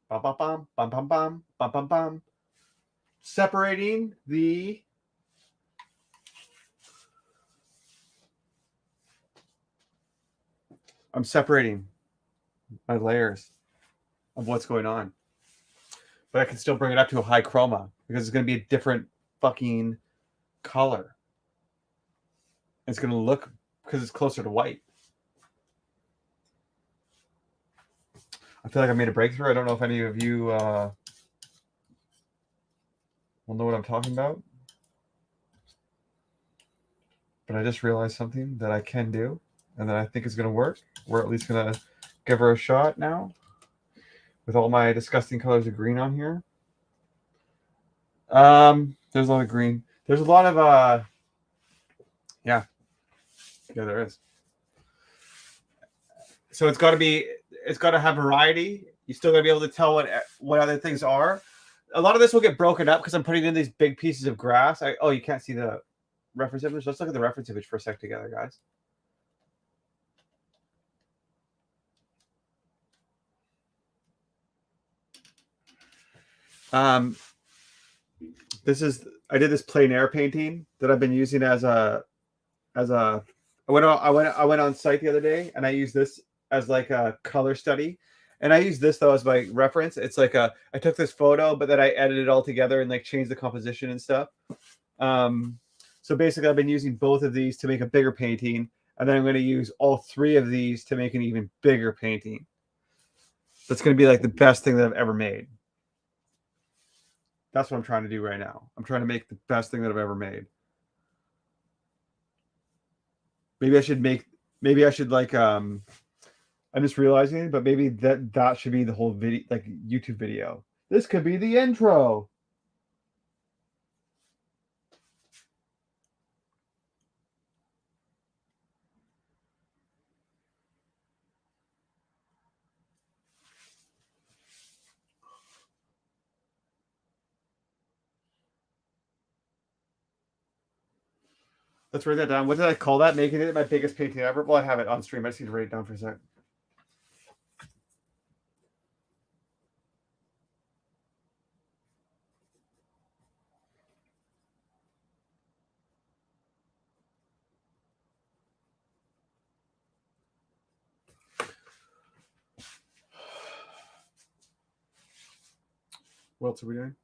Bum, bum, bum, bum, bum, bum, bum, bum, bum. Separating the I'm separating my layers of what's going on. But I can still bring it up to a high chroma because it's going to be a different fucking color. It's going to look because it's closer to white. I feel like I made a breakthrough. I don't know if any of you will know what I'm talking about. But I just realized something that I can do and that I think is going to work. We're at least going to give her a shot now with all my disgusting colors of green on here. There's a lot of green. There's a lot of yeah, there is. So it's got to have variety. You still got to be able to tell what other things are. A lot of this will get broken up because I'm putting in these big pieces of grass. You can't see the reference image. Let's look at the reference image for a sec together, guys. I did this plein air painting that I've been using as a I went on site the other day and I used this as like a color study. And I use this though as my reference. It's like I took this photo, but then I edited it all together and like changed the composition and stuff. So basically I've been using both of these to make a bigger painting, and then I'm going to use all three of these to make an even bigger painting. That's going to be like the best thing that I've ever made. That's what I'm trying to do right now. I'm trying to make the best thing that I've ever made. Maybe I should like I'm just realizing, but maybe that should be the whole video, like YouTube video. This could be the intro. Let's write that down. What did I call that? Making it my biggest painting ever? Well, I have it on stream. I just need to write it down for a sec. What else are we doing?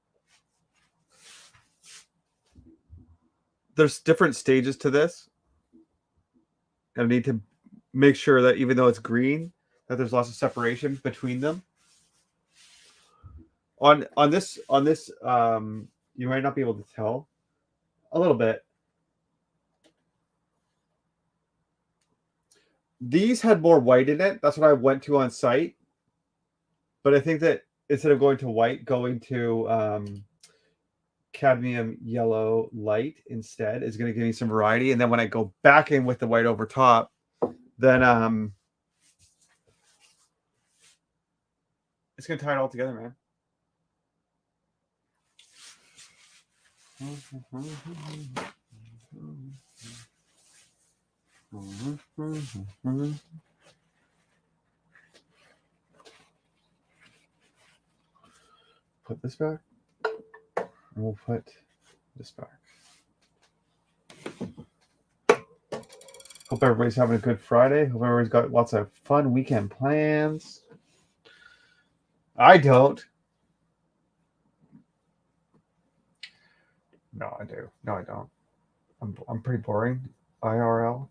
There's different stages to this. I need to make sure that even though it's green, that there's lots of separation between them. On this, you might not be able to tell a little bit. These had more white in it. That's what I went to on site. But I think that instead of going to white, going to cadmium yellow light instead is going to give me some variety. And then when I go back in with the white over top, then it's going to tie it all together, man. Put this back. And we'll put this back. Hope everybody's having a good Friday. Hope everybody's got lots of fun weekend plans. I don't. No, I do. No, I don't. I'm pretty boring. IRL.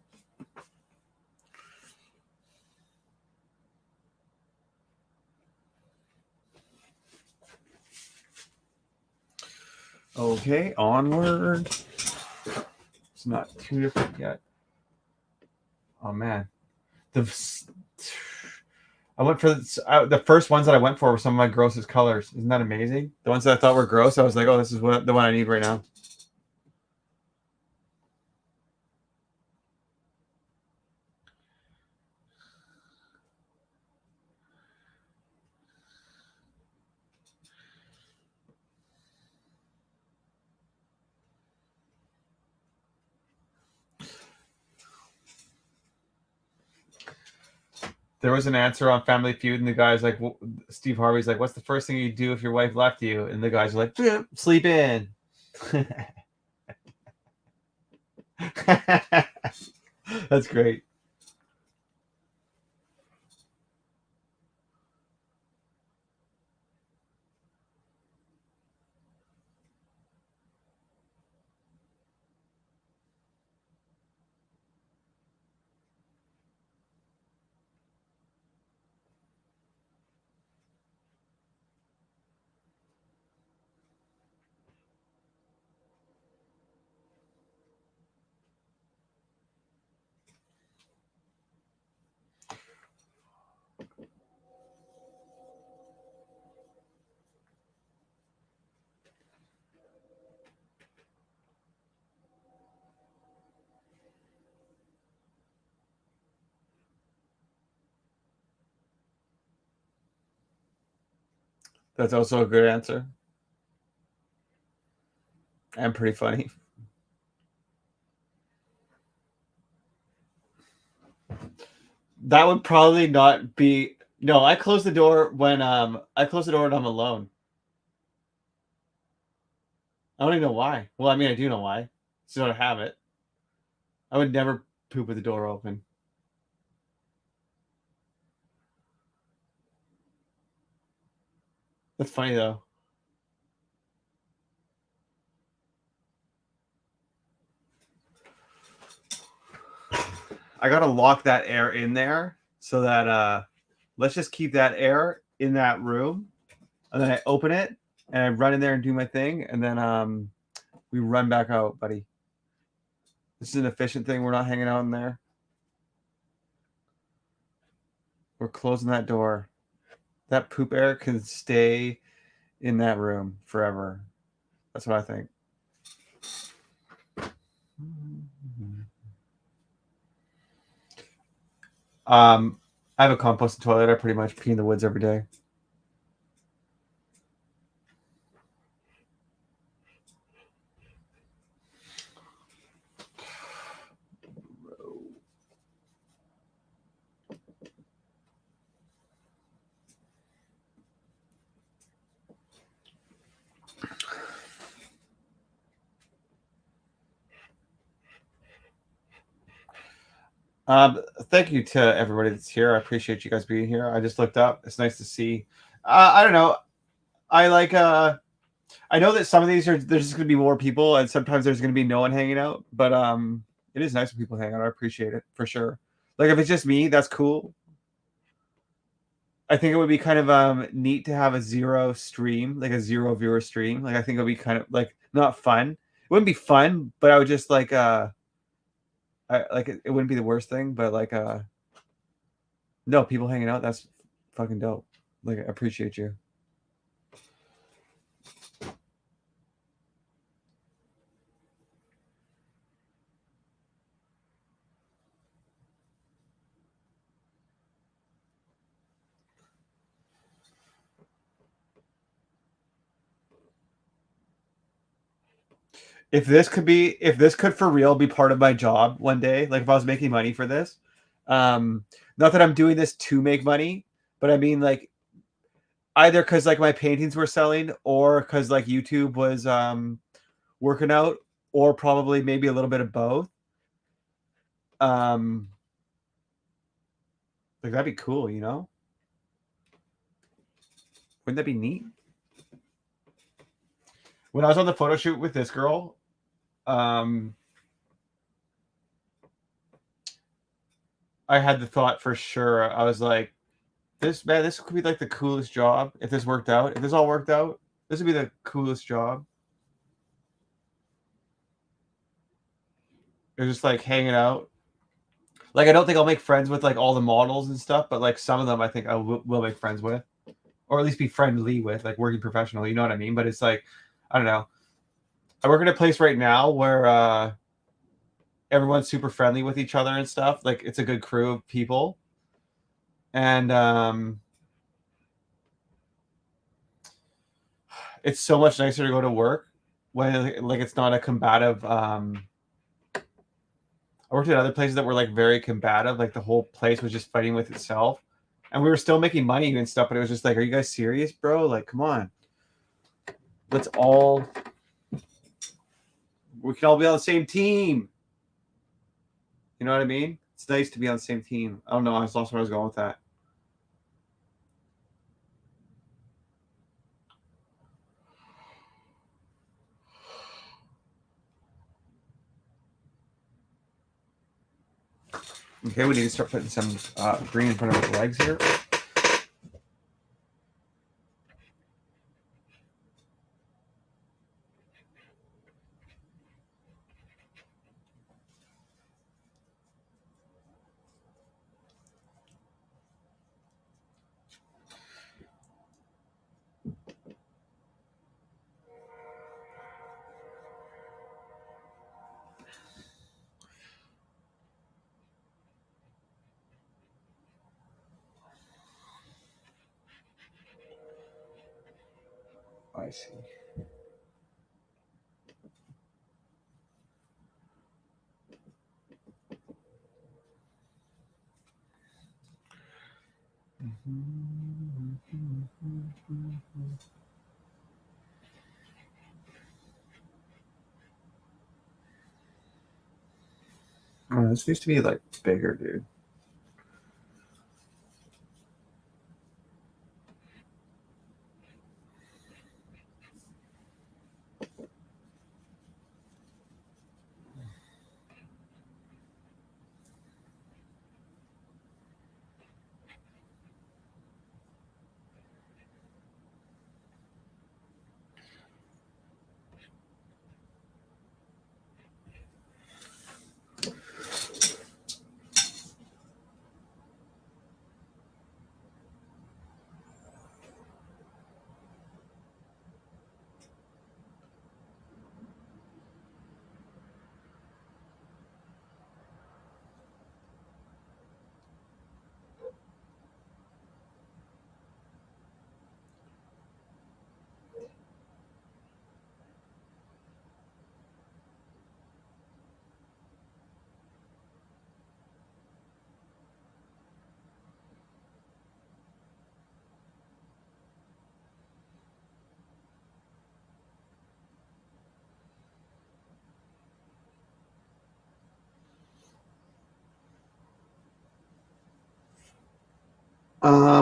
Okay, onward. It's not too different yet. Oh man, I went for the first ones that I went for were some of my grossest colors. Isn't that amazing? The ones that I thought were gross, I was like, oh, this is the one I need right now. There was an answer on Family Feud, and the guy's like, Steve Harvey's like, what's the first thing you'd do if your wife left you? And the guys are like, sleep in. That's great. That's also a good answer. And pretty funny. That would probably not be. No, I close the door when I'm alone. I don't even know why. Well, I mean, I do know why. It's not a habit. I would never poop with the door open. That's funny though. I gotta lock that air in there so that let's just keep that air in that room, and then I open it and I run in there and do my thing, and then we run back out, buddy. This is an efficient thing. We're not hanging out in there. We're closing that door. That poop air can stay in that room forever. That's what I think. I have a composting toilet. I pretty much pee in the woods every day. Thank you to everybody that's here. I appreciate you guys being here. I just looked up. It's nice to see. I don't know. I like. I know that some of these there's just going to be more people, and sometimes there's going to be no one hanging out. But it is nice when people hang out. I appreciate it for sure. Like if it's just me, that's cool. I think it would be kind of neat to have a zero stream, like a zero viewer stream. Like I think it would be kind of like not fun. It wouldn't be fun, but I would just like it wouldn't be the worst thing, but like no, people hanging out, that's fucking dope. Like I appreciate you. If this could for real be part of my job one day, like if I was making money for this, not that I'm doing this to make money, but I mean like either because like my paintings were selling or because like YouTube was working out, or probably maybe a little bit of both. Um like that'd be cool, you know? Wouldn't that be neat? When I was on the photo shoot with this girl, I had the thought for sure. I was like, this could be like the coolest job if this worked out. If this all worked out, this would be the coolest job. It was just like hanging out. Like, I don't think I'll make friends with like all the models and stuff, but like some of them I think I will make friends with, or at least be friendly with, like working professionally. You know what I mean? But it's like, I don't know. I work in a place right now where everyone's super friendly with each other and stuff. Like, it's a good crew of people, and it's so much nicer to go to work when like it's not a combative. I worked at other places that were like very combative. Like the whole place was just fighting with itself, and we were still making money and stuff. But it was just like, are you guys serious, bro? Like, come on. Let's all. We can all be on the same team. You know what I mean? It's nice to be on the same team. I don't know. I just lost where I was going with that. Okay, we need to start putting some green in front of our legs here. I see. Oh, this needs to be like bigger, dude.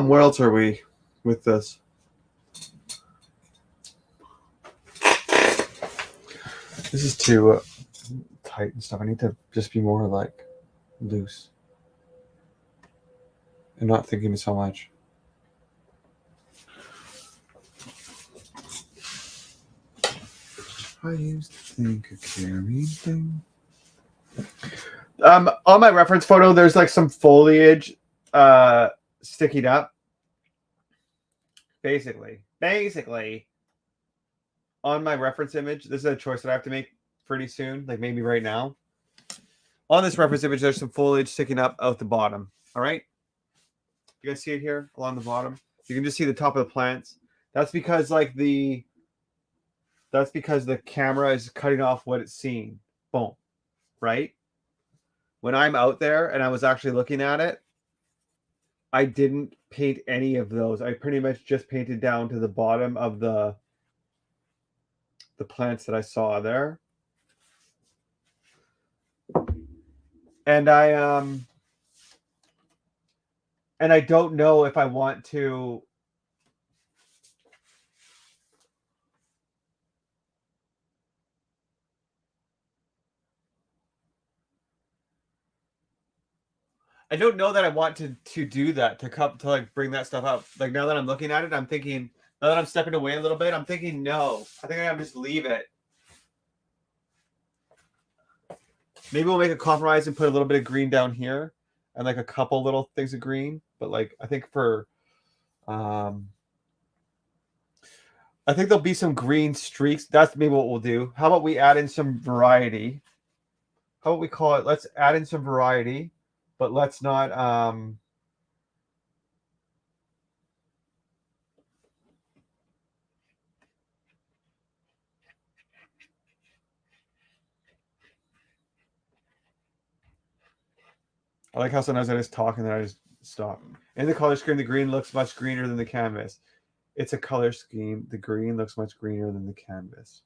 Where else are we with this? This is too tight and stuff. I need to just be more like loose and not thinking so much. I used to think a carrying thing. On my reference photo, there's like some foliage sticking up. Basically, on my reference image, this is a choice that I have to make pretty soon, like maybe right now. On this reference image, there's some foliage sticking up out the bottom. All right. You guys see it here along the bottom? You can just see the top of the plants. That's because the camera is cutting off what it's seeing. Boom. Right? When I'm out there and I was actually looking at it, I didn't paint any of those. I pretty much just painted down to the bottom of the plants that I saw there. And I don't know if I want to I don't know that I want to do that, to like bring that stuff up. Like, now that I'm looking at it, I'm thinking, now that I'm stepping away a little bit, I'm thinking, no, I think I gotta just leave it. Maybe we'll make a compromise and put a little bit of green down here. and like a couple little things of green. But like I think for I think there'll be some green streaks. That's maybe what we'll do. How about we add in some variety? How about we call it? Let's add in some variety, but let's not. I like how sometimes I just talk and then I just stop. In the color scheme, the green looks much greener than the canvas. It's a color scheme. The green looks much greener than the canvas.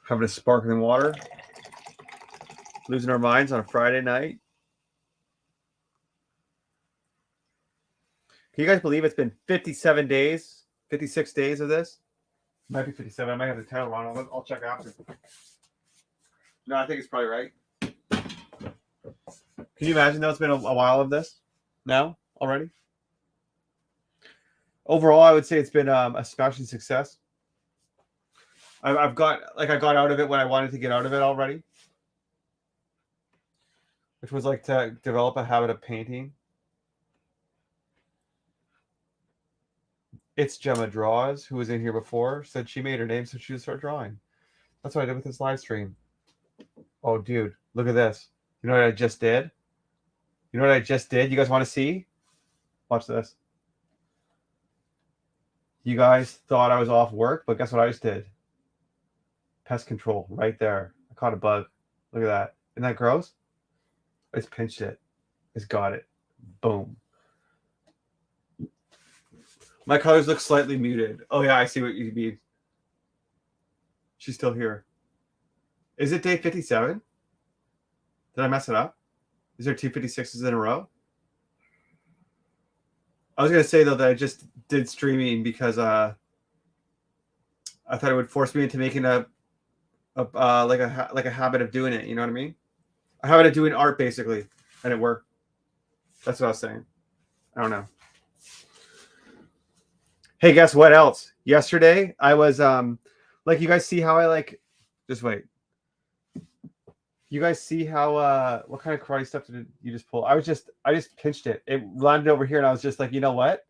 Having a sparkling water. Losing our minds on a Friday night. Can you guys believe it's been 57 days, 56 days of this? It might be 57. I might have the title wrong. I'll check after. No, I think it's probably right. Can you imagine though it's been a while of this now already? Overall, I would say it's been a smashing success. I got out of it when I wanted to get out of it already, which was like to develop a habit of painting. It's Gemma Draws, who was in here before, said she made her name so she would start drawing. That's what I did with this live stream. Oh, dude, look at this. You know what I just did? You know what I just did? You guys want to see? Watch this. You guys thought I was off work, but guess what I just did? Pest control right there. I caught a bug. Look at that. Isn't that gross? I just pinched it. It's got it. Boom. My colors look slightly muted. Oh, yeah, I see what you mean. She's still here. Is it day 57? Did I mess it up? Is there 256s in a row? I was going to say, though, that I just did streaming because I thought it would force me into making a habit of doing it. You know what I mean? A habit of doing art, basically. And it worked. That's what I was saying. I don't know. Hey, guess what else? Yesterday, I was like, you guys see how I like, just wait. You guys see how what kind of karate stuff did you just pull? I just pinched it. It landed over here and I was just like, you know what?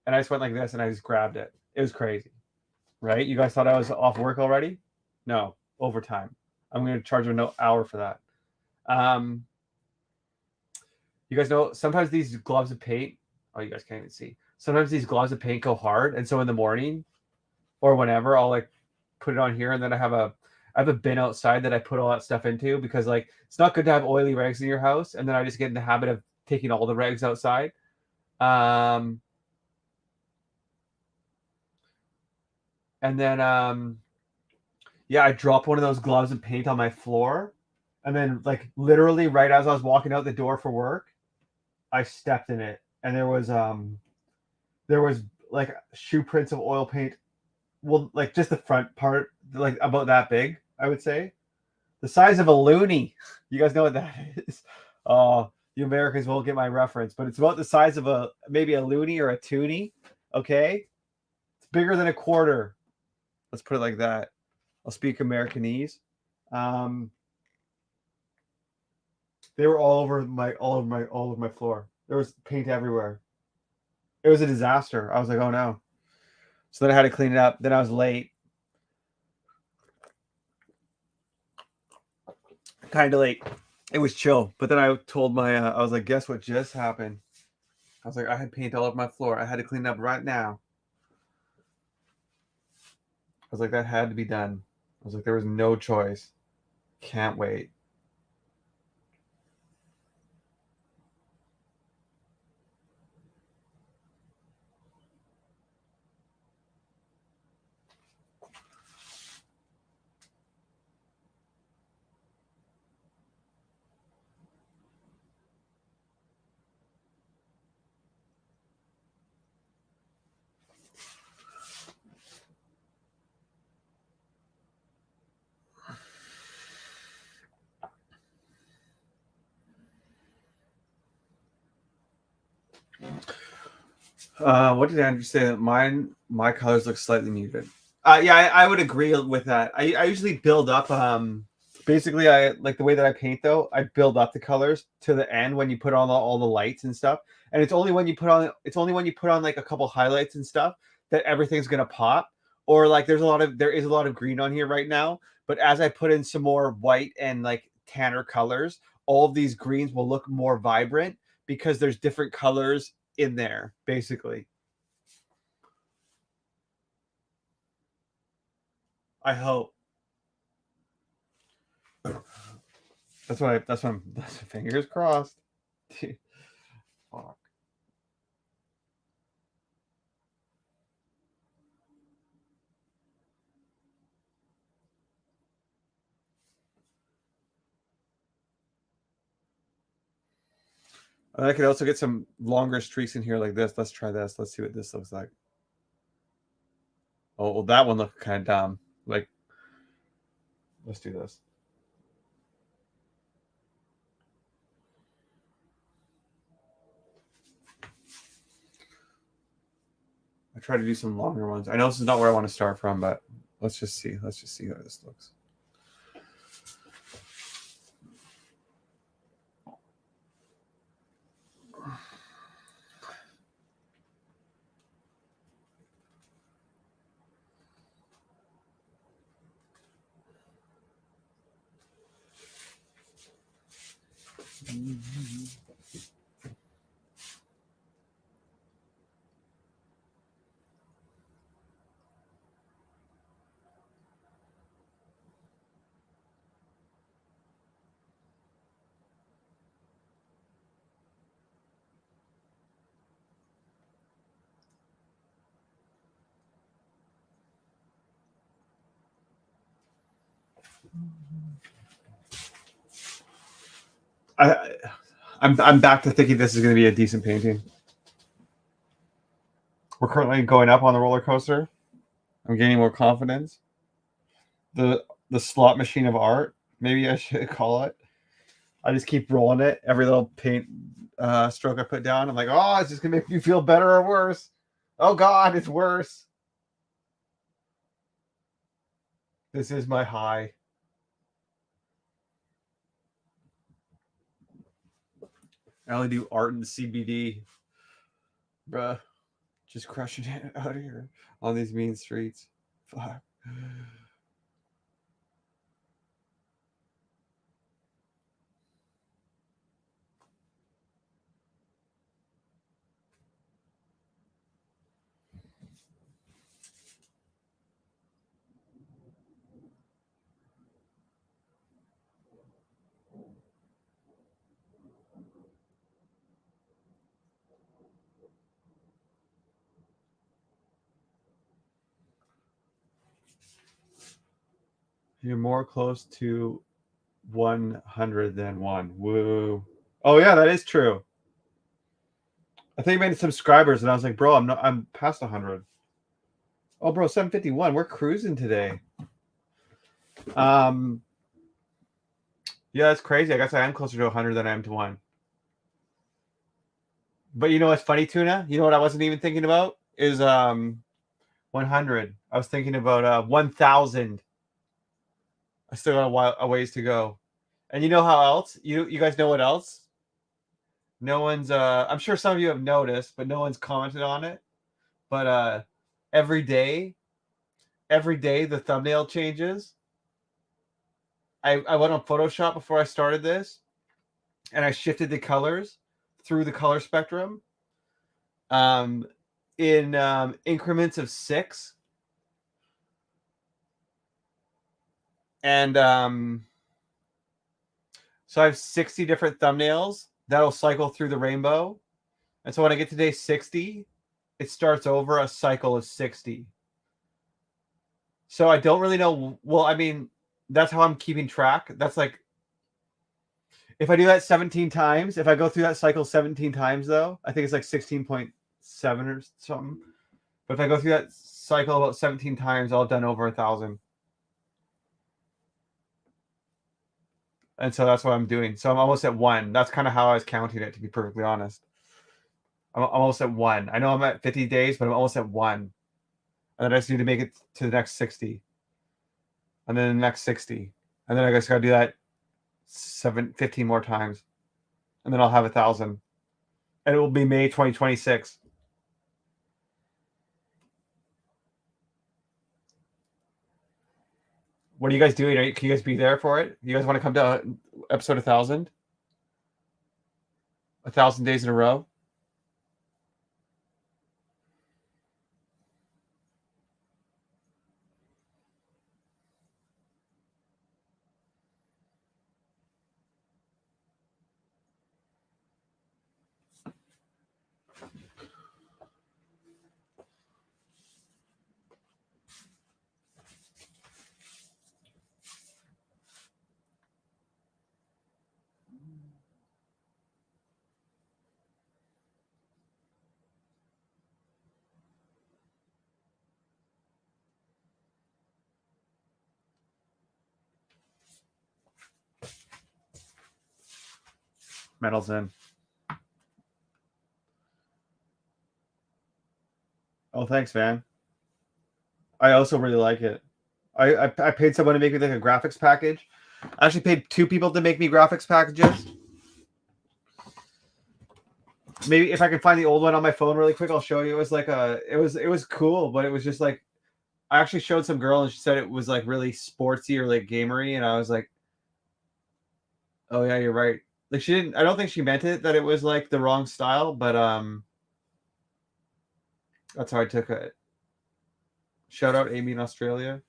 And I just went like this and I just grabbed it. It was crazy. Right? You guys thought I was off work already? No, overtime. I'm going to charge an hour for that. You guys know sometimes these globs of paint, oh, you guys can't even see. Sometimes these globs of paint go hard, and so in the morning or whenever, I'll like put it on here, and then I have a bin outside that I put all that stuff into because like it's not good to have oily rags in your house, and then I just get in the habit of taking all the rags outside. And then yeah, I dropped one of those gloves of paint on my floor, and then like literally right as I was walking out the door for work, I stepped in it, and there was like shoe prints of oil paint. Well, like just the front part, like about that big, I would say. The size of a loonie. You guys know what that is? Oh, you Americans won't get my reference, but it's about the size of maybe a loonie or a toonie. Okay, it's bigger than a quarter. Let's put it like that. I'll speak Americanese. They were all over my floor. There was paint everywhere. It was a disaster. I was like, oh no. So then I had to clean it up. Then I was late. Kind of late. It was chill. But then I told I was like, guess what just happened? I was like, I had paint all over my floor. I had to clean it up right now. I was like, that had to be done. I was like, there was no choice. Can't wait. What did Andrew say? That my colors look slightly muted. Yeah, I would agree with that. I usually build up. Basically, I like the way that I paint though. I build up the colors to the end when you put on all the lights and stuff. And it's only when you put on like a couple highlights and stuff that everything's gonna pop. Or like there is a lot of green on here right now. But as I put in some more white and like tanner colors, all of these greens will look more vibrant because there's different colors in there, basically. I hope. That's fingers crossed. Fuck. And I could also get some longer streaks in here like this. Let's try this. Let's see what this looks like. Oh, well, that one looked kind of dumb. Like, let's do this. I try to do some longer ones. I know this is not where I want to start from, but let's just see. Let's just see how this looks. I'm back to thinking this is going to be a decent painting. We're currently going up on the roller coaster. I'm gaining more confidence. The slot machine of art, maybe I should call it. I just keep rolling it. Every little paint stroke I put down, I'm like, oh, it's just gonna make me feel better or worse. Oh God, it's worse. This is my high. I only do art and CBD, bruh. Just crushing it out here on these mean streets. Fuck. You're more close to 100 than 1. Woo. Oh yeah, that is true. I think I made subscribers, and I was like, bro, I'm past 100. Oh, bro, 751. We're cruising today. Yeah, that's crazy. I guess I am closer to 100 than I am to 1. But you know what's funny, Tuna? You know what I wasn't even thinking about is 100. I was thinking about 1,000. I still got a ways to go. And you know how else? You guys know what else? No one's I'm sure some of you have noticed, but no one's commented on it. But every day the thumbnail changes. I went on Photoshop before I started this, and I shifted the colors through the color spectrum in increments of 6. And so I have 60 different thumbnails that'll cycle through the rainbow. And so when I get to day 60, it starts over a cycle of 60. So I don't really know. Well, I mean, that's how I'm keeping track. That's like, if I do that 17 times, if I go through that cycle 17 times, though, I think it's like 16.7 or something. But if I go through that cycle about 17 times, I'll have done over 1,000. And so that's what I'm doing. So I'm almost at 1. That's kind of how I was counting it, to be perfectly honest. I'm almost at 1. I know I'm at 50 days, but I'm almost at 1. And then I just need to make it to the next 60. And then the next 60. And then I guess I gotta do that 15 more times. And then I'll have 1,000. And it will be May 2026. What are you guys doing? Can you guys be there for it? You guys want to come to episode 1,000? 1,000 days in a row? Metal's in. Oh, thanks, man. I also really like it. I paid someone to make me like a graphics package. I actually paid 2 people to make me graphics packages. Maybe if I can find the old one on my phone really quick, I'll show you. It was like it was cool, but it was just like I actually showed some girl and she said it was like really sportsy or like gamery, and I was like, oh yeah, you're right. Like she didn't. I don't think she meant it that it was like the wrong style, but that's how I took it. Shout out Amy in Australia.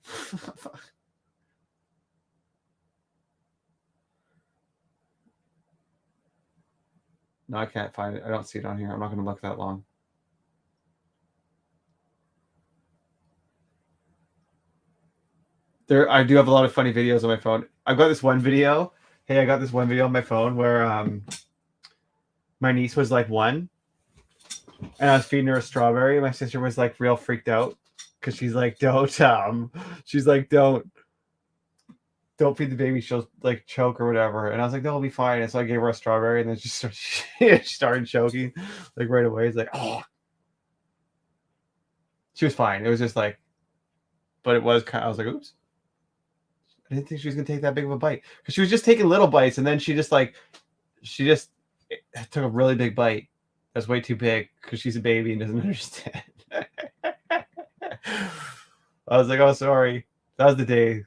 No, I can't find it. I don't see it on here. I'm not going to look that long. I do have a lot of funny videos on my phone. I've got this one video. Hey, I got this one video on my phone where my niece was like 1, and I was feeding her a strawberry. My sister was like real freaked out because she's like, don't feed the baby. She'll like choke or whatever. And I was like, no, it'll be fine. And so I gave her a strawberry, and then she started choking like right away. It's like, oh, she was fine. It was just like, but it was kind of, I was like, oops. I didn't think she was gonna take that big of a bite because she was just taking little bites, and then she just took a really big bite. That's way too big because she's a baby and doesn't understand. I was like, oh, sorry. That was the day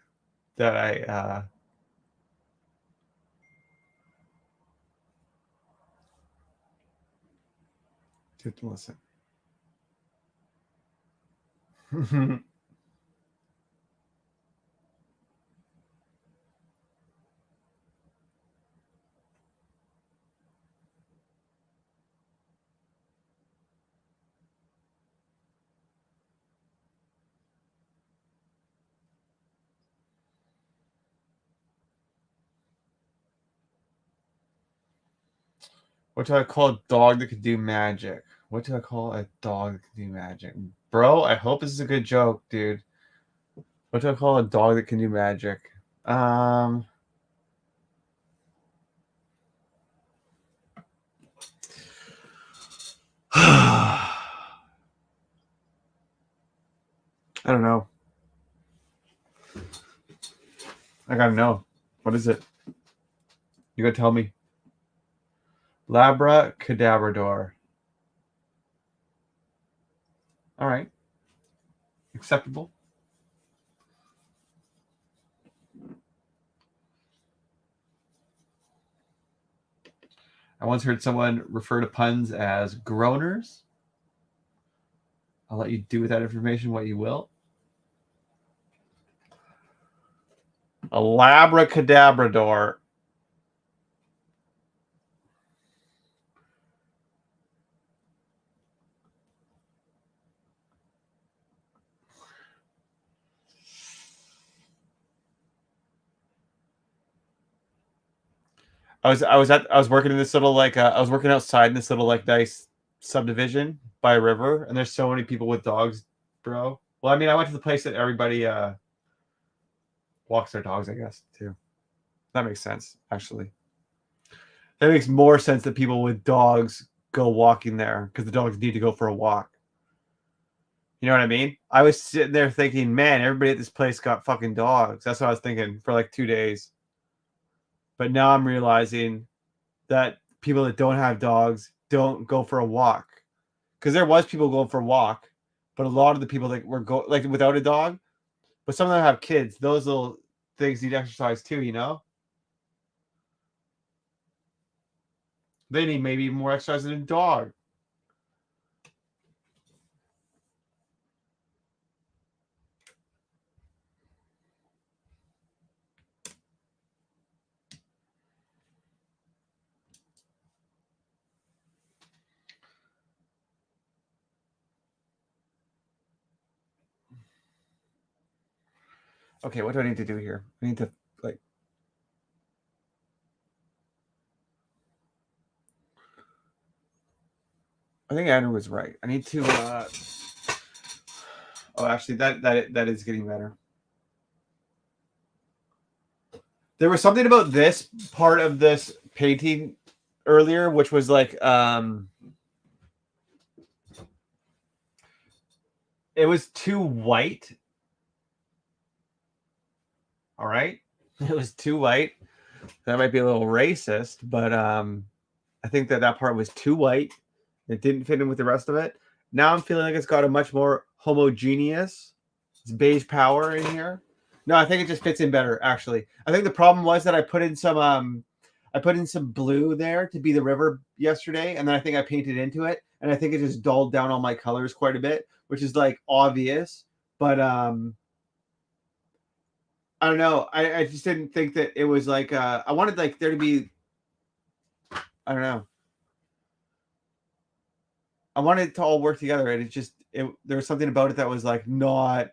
that I didn't listen. What do I call a dog that can do magic? What do I call a dog that can do magic? Bro, I hope this is a good joke, dude. What do I call a dog that can do magic? I don't know. I gotta know. What is it? You gotta tell me. Labracadabrador. All right. Acceptable. I once heard someone refer to puns as groaners. I'll let you do with that information what you will. A labracadabrador. I was working in this little like I was working outside in this little like nice subdivision by a river, and there's so many people with dogs, bro. Well, I mean, I went to the place that everybody walks their dogs, I guess, too. That makes sense, actually. That makes more sense that people with dogs go walking there because the dogs need to go for a walk. You know what I mean? I was sitting there thinking, man, everybody at this place got fucking dogs. That's what I was thinking for like 2 days. But now I'm realizing that people that don't have dogs don't go for a walk. Because there was people going for a walk, but a lot of the people that were like without a dog, but some of them have kids. Those little things need exercise too, you know? They need maybe more exercise than a dog. Okay, what do I need to do here? I need to like. I think Andrew was right. I need to. Oh, actually, that is getting better. There was something about this part of this painting earlier, which was like it was too white. All right, it was too white. That might be a little racist, but I think that part was too white. It didn't fit in with the rest of it. Now I'm feeling like it's got a much more homogeneous. It's beige power in here. No, I think it just fits in better. Actually, I think the problem was that I put in some blue there to be the river yesterday, and then I think I painted into it, and I think it just dulled down all my colors quite a bit, which is like obvious. But I don't know. I just didn't think that it was like I wanted like there to be. I don't know. I wanted it to all work together, and there was something about it that was like not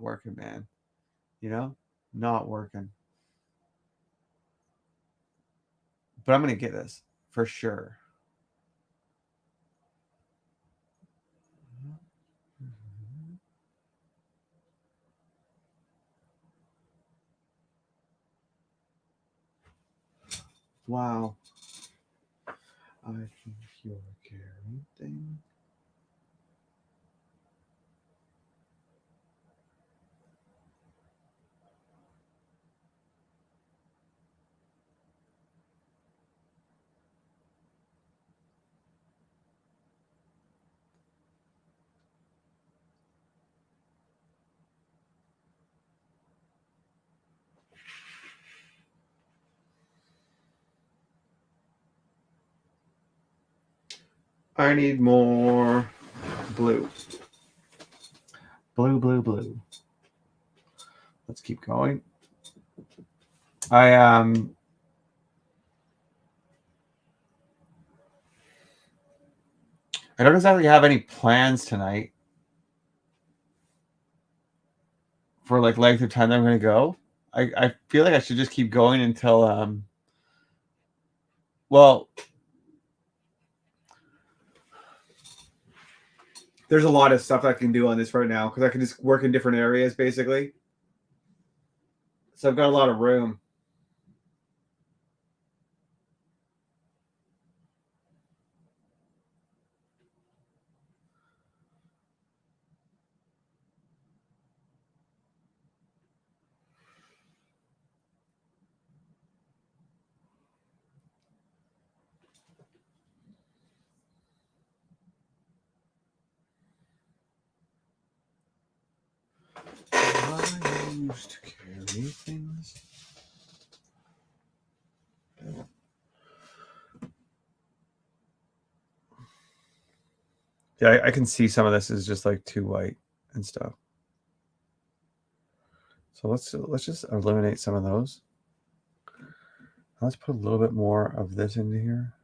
working, man. You know, not working. But I'm gonna get this for sure. Wow. I think you're carrying things. I need more blue. Blue. Let's keep going. I don't exactly have any plans tonight for like length of time that I'm gonna go. I feel like I should just keep going until well, there's a lot of stuff I can do on this right now because I can just work in different areas basically. So I've got a lot of room. I used to carry things. Yeah, I can see some of this is just like too white and stuff. So let's just eliminate some of those. Let's put a little bit more of this into here.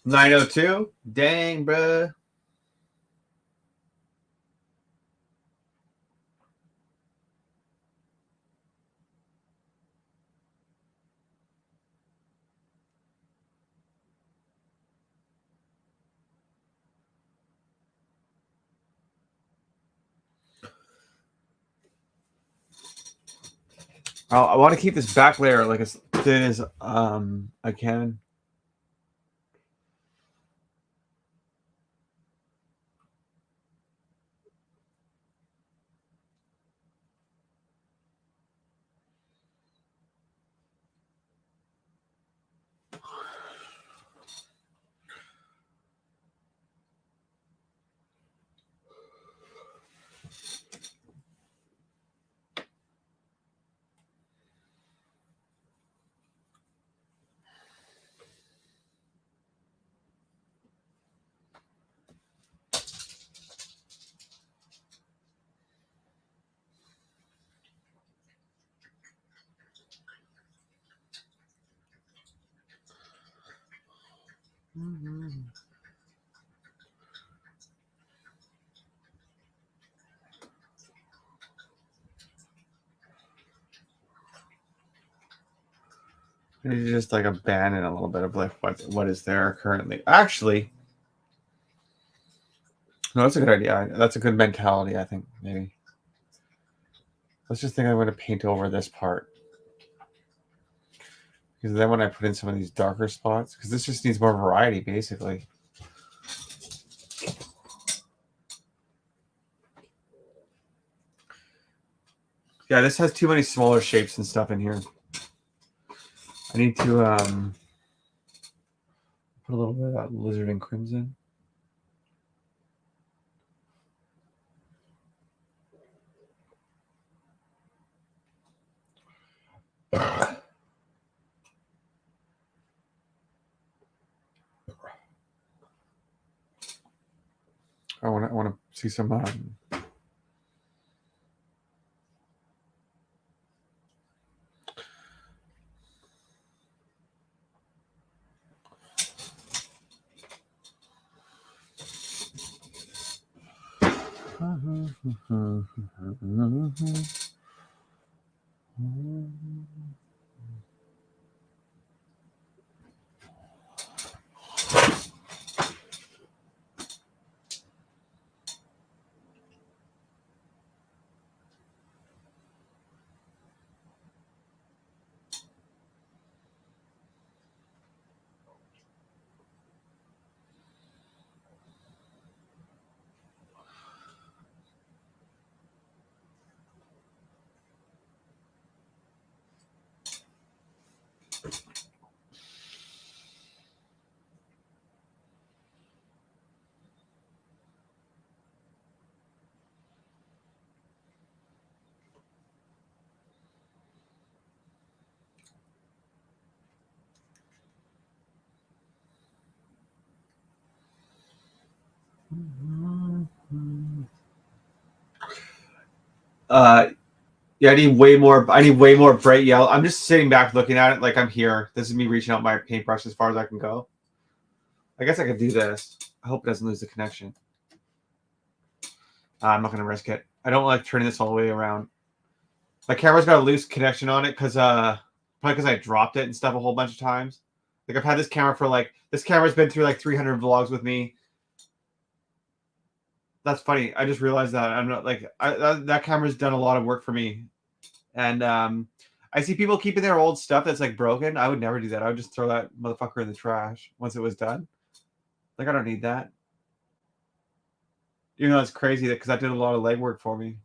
902. Dang, bruh. I want to keep this back layer like as thin as I can. Maybe just like abandon a little bit of like what is there currently. Actually, no, that's a good idea. That's a good mentality, I think, maybe. Let's just think I'm going to paint over this part. Because then when I put in some of these darker spots, because this just needs more variety, basically. Yeah, this has too many smaller shapes and stuff in here. I need to put a little bit of that lizard and crimson. I want to see some. Yeah, I need way more. I need way more bright yellow. I'm just sitting back looking at it like I'm here. This is me reaching out my paintbrush as far as I can go. I guess I could do this. I hope it doesn't lose the connection. I'm not going to risk it. I don't like turning this all the way around. My camera's got a loose connection on it because probably because I dropped it and stuff a whole bunch of times. Like I've had this camera for like this camera's been through like 300 vlogs with me. That's funny. I just realized that I'm not like that camera's done a lot of work for me, and I see people keeping their old stuff that's like broken. I would never do that. I would just throw that motherfucker in the trash once it was done. Like I don't need that. You know, it's crazy that because that did a lot of legwork for me.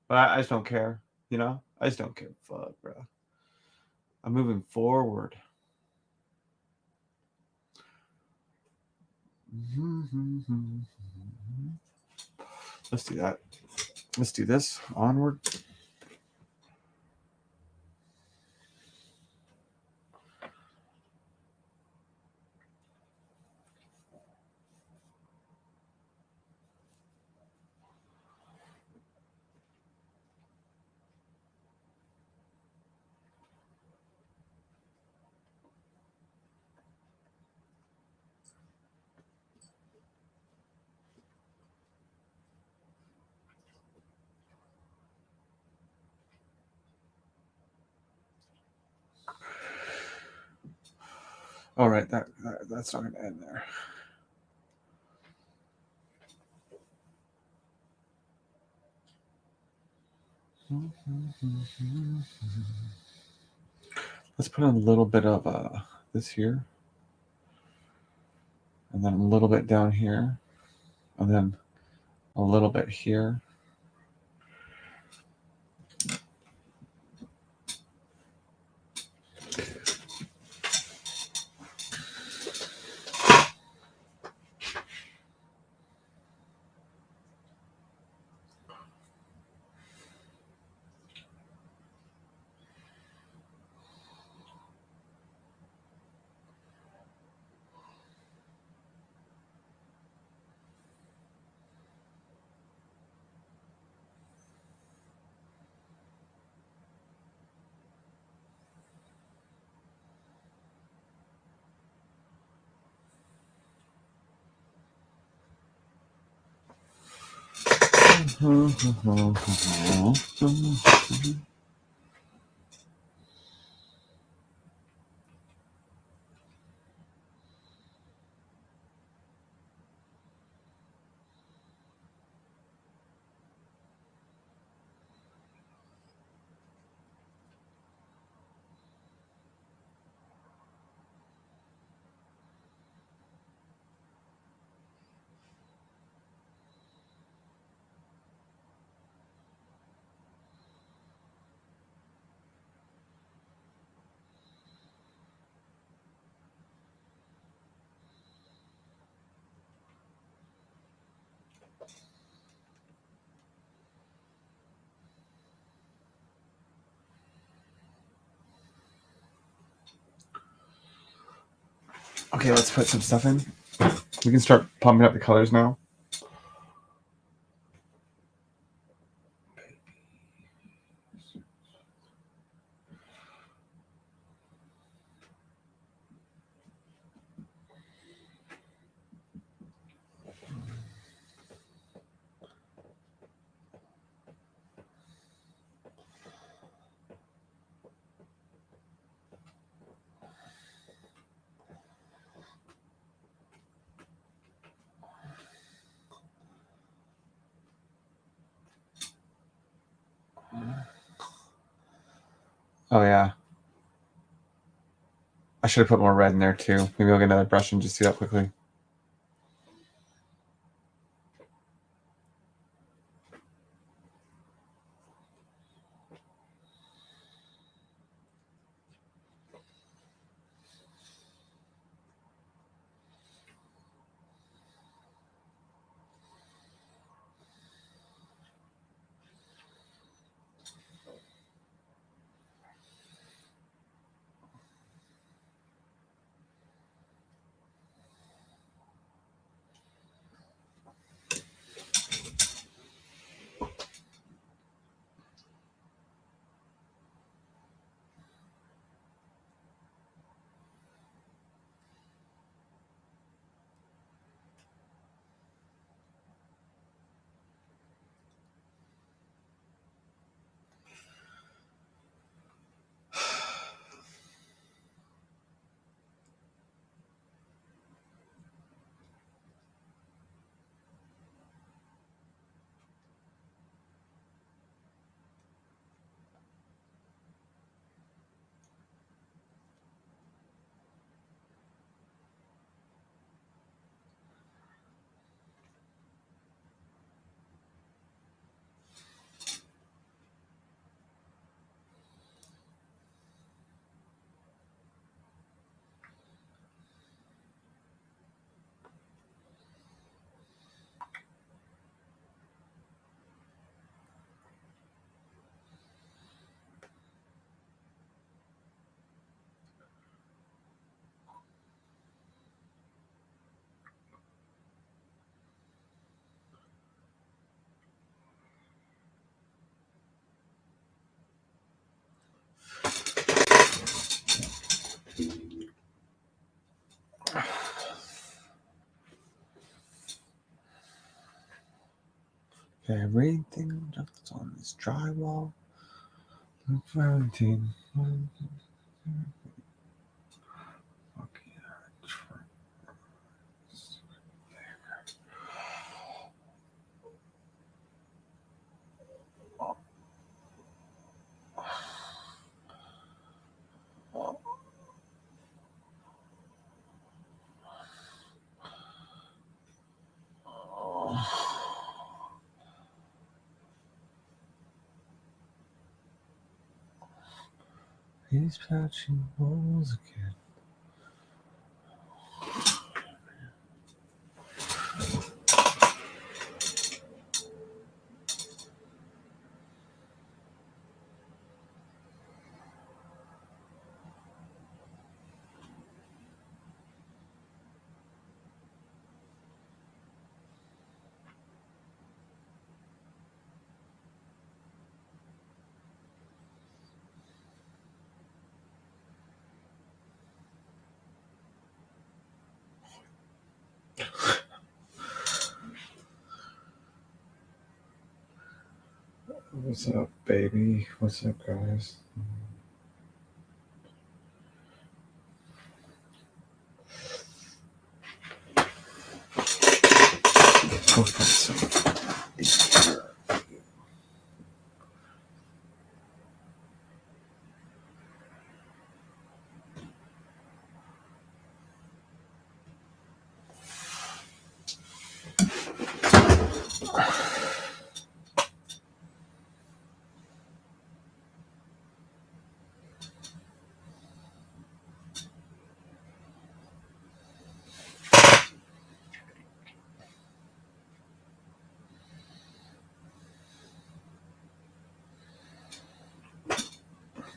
But I just don't care. You know, I just don't care. Fuck, bro. I'm moving forward. Let's do that. Let's do this. Onward. All right, that's not going to end there. Let's put a little bit of this here, and then a little bit down here, and then a little bit here. Okay, let's put some stuff in. We can start pumping up the colors now. Oh yeah. I should have put more red in there too. Maybe I'll get another brush and just do that quickly. Everything that's on this drywall. Valentine. Okay. He's patching holes again. What's up, baby? What's up, guys? Go find some.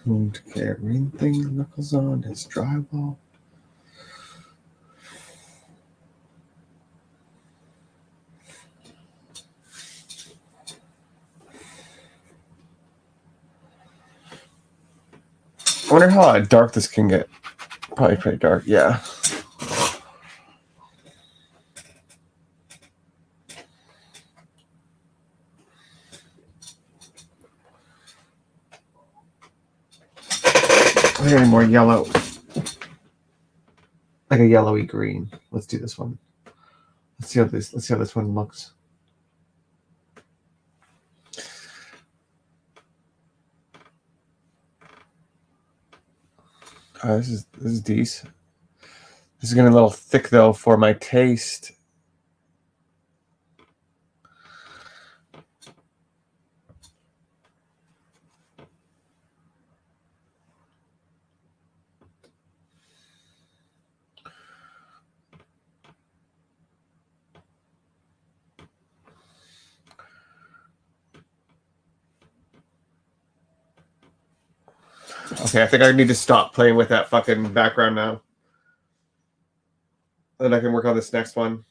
Okay, green thing knuckles on his drywall. I wonder how dark this can get. Probably pretty dark, yeah. I got any more yellow, like a yellowy green. Let's do this one. Let's see how this one looks. This is decent. This is getting a little thick though for my taste. Okay, I think I need to stop playing with that fucking background now. Then I can work on this next one.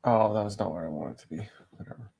Oh, that was not where I wanted it to be. Whatever.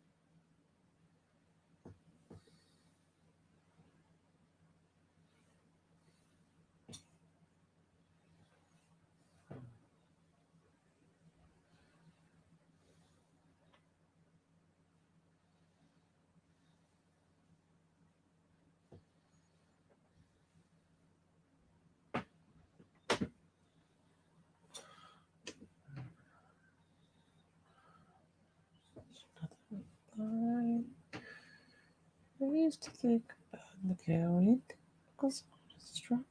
I used to think about the county because it's strong.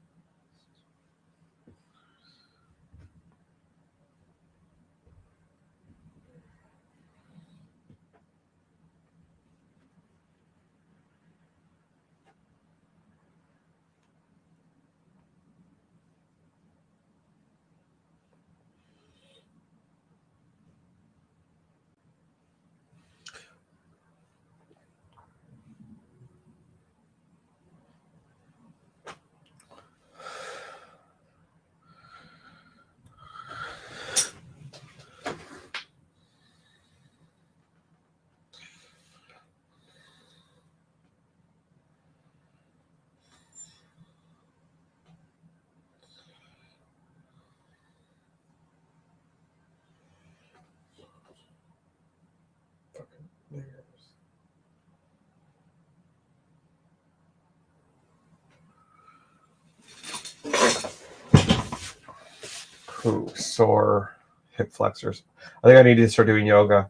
Sore hip flexors. I think I need to start doing yoga.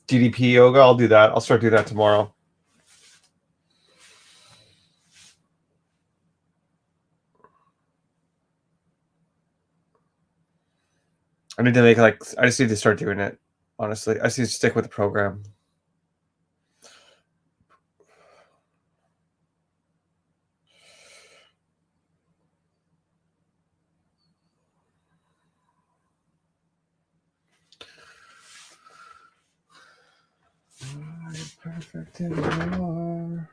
DDP yoga, I'll do that. I'll start doing that tomorrow. I need to make I just need to start doing it. Honestly, I just need to stick with the program. Perfect in your...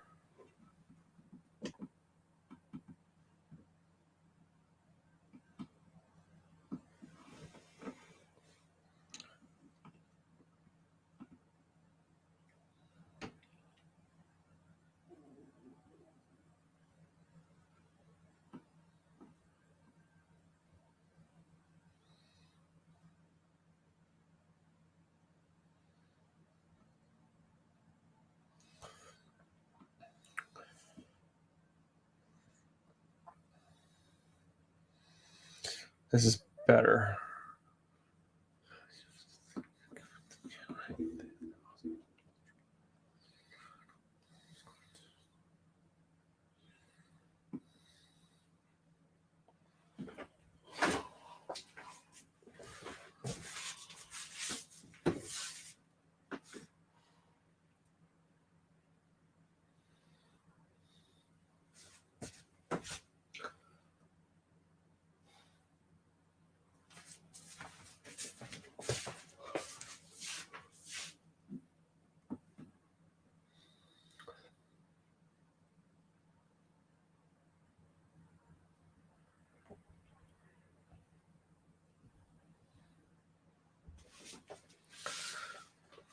This is better.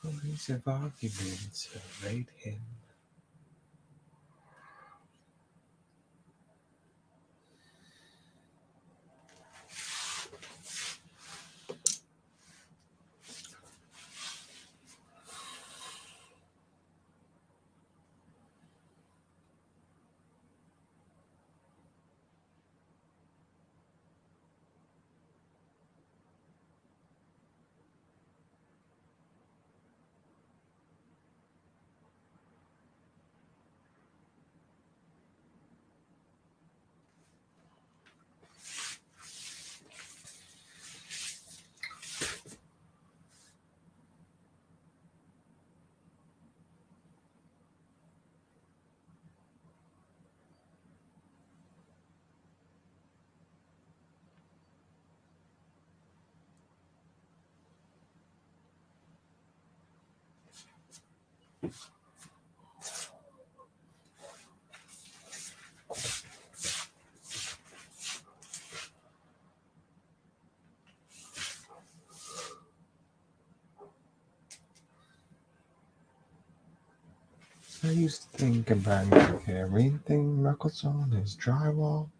Cohesive arguments rate him. I used to think about everything knuckles on his drywall.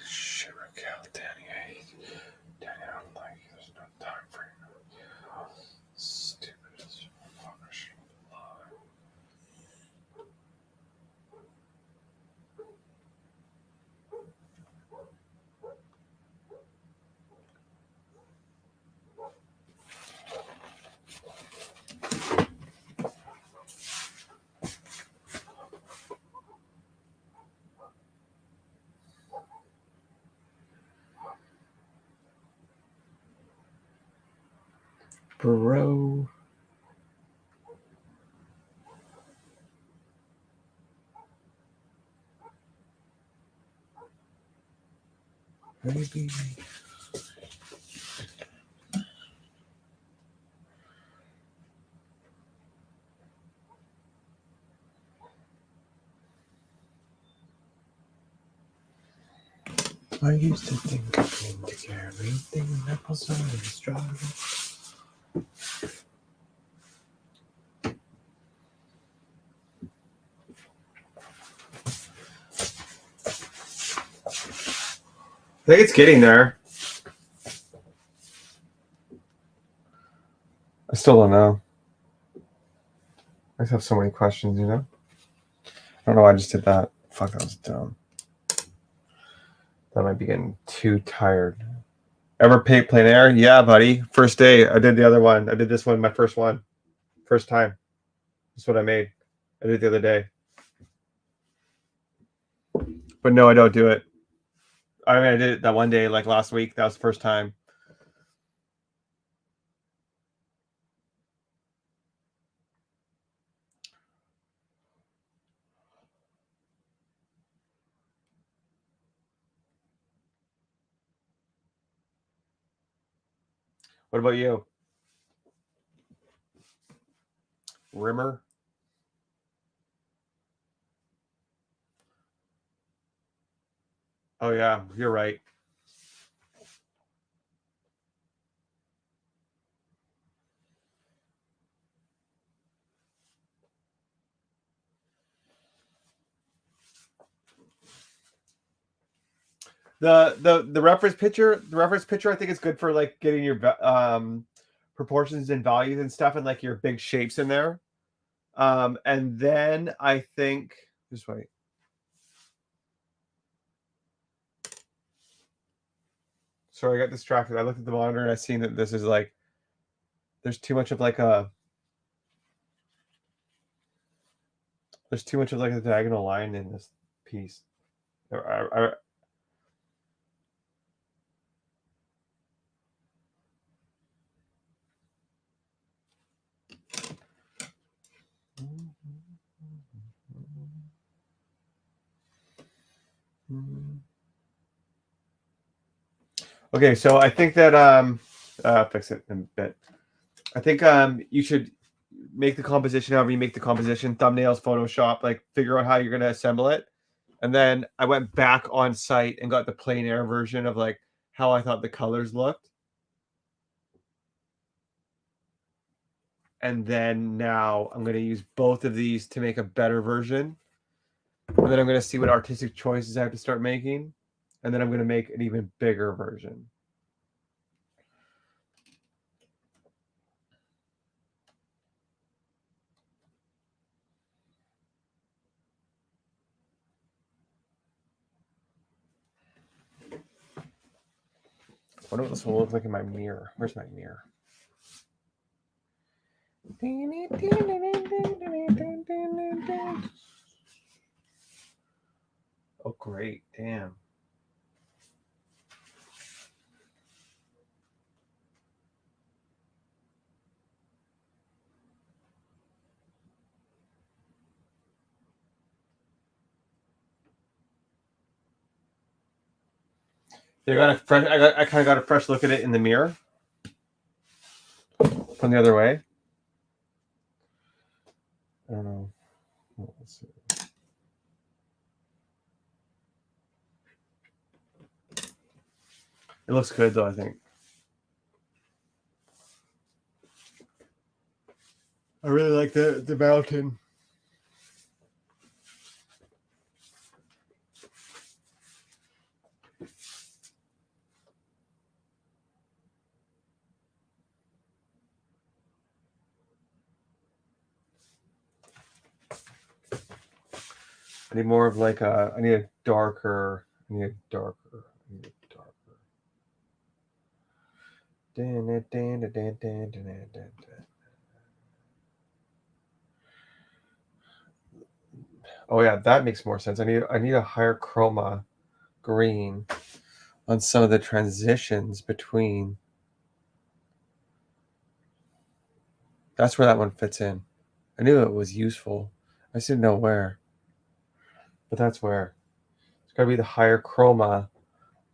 Shit, Raquel, Danny, Danny, I don't like you. There's no time for you. Stupid as fuckers. Bro. Maybe. I used to think of being together, everything nipples on the strawberry. I think it's getting there. I still don't know. I just have so many questions, you know? I don't know why I just did that. Fuck, that was dumb. That might be getting too tired. Ever paint plein air? Yeah, buddy. First day. I did the other one. I did this one, my first one. First time. That's what I made. I did it the other day. But no, I don't do it. I mean, I did it that one day, like last week. That was the first time. What about you? Rimmer? Oh, yeah, you're right. The reference picture, I think is good for like getting your proportions and values and stuff, and like your big shapes in there. And then I think just wait. Sorry, I got distracted. I looked at the monitor and I seen that this is like there's too much of like a diagonal line in this piece. Okay, so I think that I'll fix it in a bit. I think you should make the composition however you make the composition, thumbnails, Photoshop, like figure out how you're gonna assemble it. And then I went back on site and got the plein air version of like how I thought the colors looked. And then now I'm going to use both of these to make a better version. And then I'm going to see what artistic choices I have to start making. And then I'm going to make an even bigger version. I wonder what this will look like in my mirror. Where's my mirror? Oh, great. Damn. I kind of got a fresh look at it in the mirror from the other way. I don't know. Let's see. It looks good though, I think. I really like the mountain. I need more of like I need a darker. I need a darker. I need a darker. Oh yeah, that makes more sense. I need a higher chroma green on some of the transitions between. That's where that one fits in. I knew it was useful. I just didn't know where. But that's where. It's got to be the higher chroma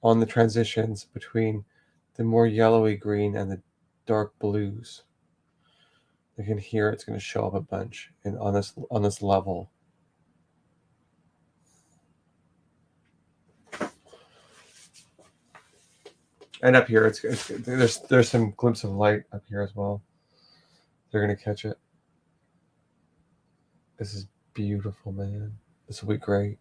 on the transitions between the more yellowy green and the dark blues. You can hear it's going to show up a bunch on this level. And up here, there's some glimpse of light up here as well. They're going to catch it. This is beautiful, man. This will be great.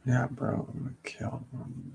Yeah, bro, I'm gonna kill them.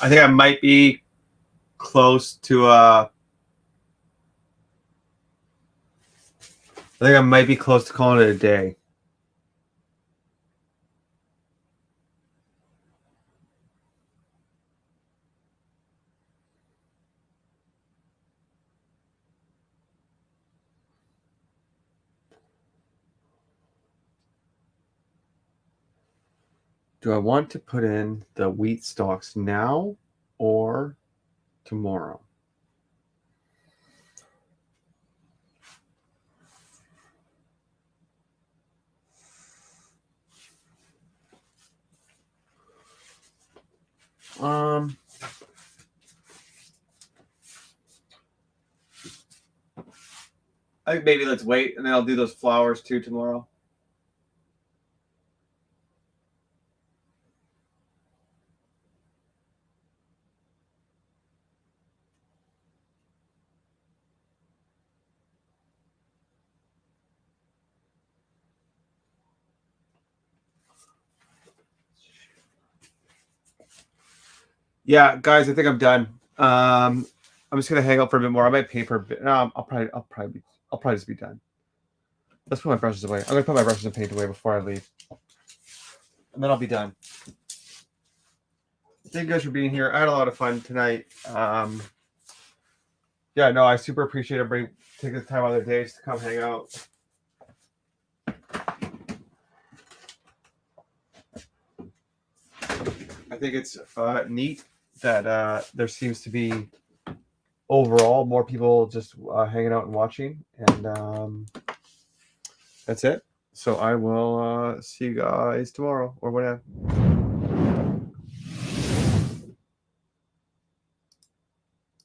I think I might be close to calling it a day. Do I want to put in the wheat stocks now or tomorrow? I think maybe let's wait, and then I'll do those flowers too tomorrow. Yeah, guys, I think I'm done. I'm just gonna hang out for a bit more. I might paint for a bit. No, I'll probably just be done. Let's put my brushes away. I'm gonna put my brushes and paint away before I leave, and then I'll be done. Thank you guys for being here. I had a lot of fun tonight. Yeah, no, I super appreciate everybody taking the time out of their days to come hang out. I think it's neat that there seems to be overall more people just hanging out and watching, and that's it. So I will see you guys tomorrow or whatever.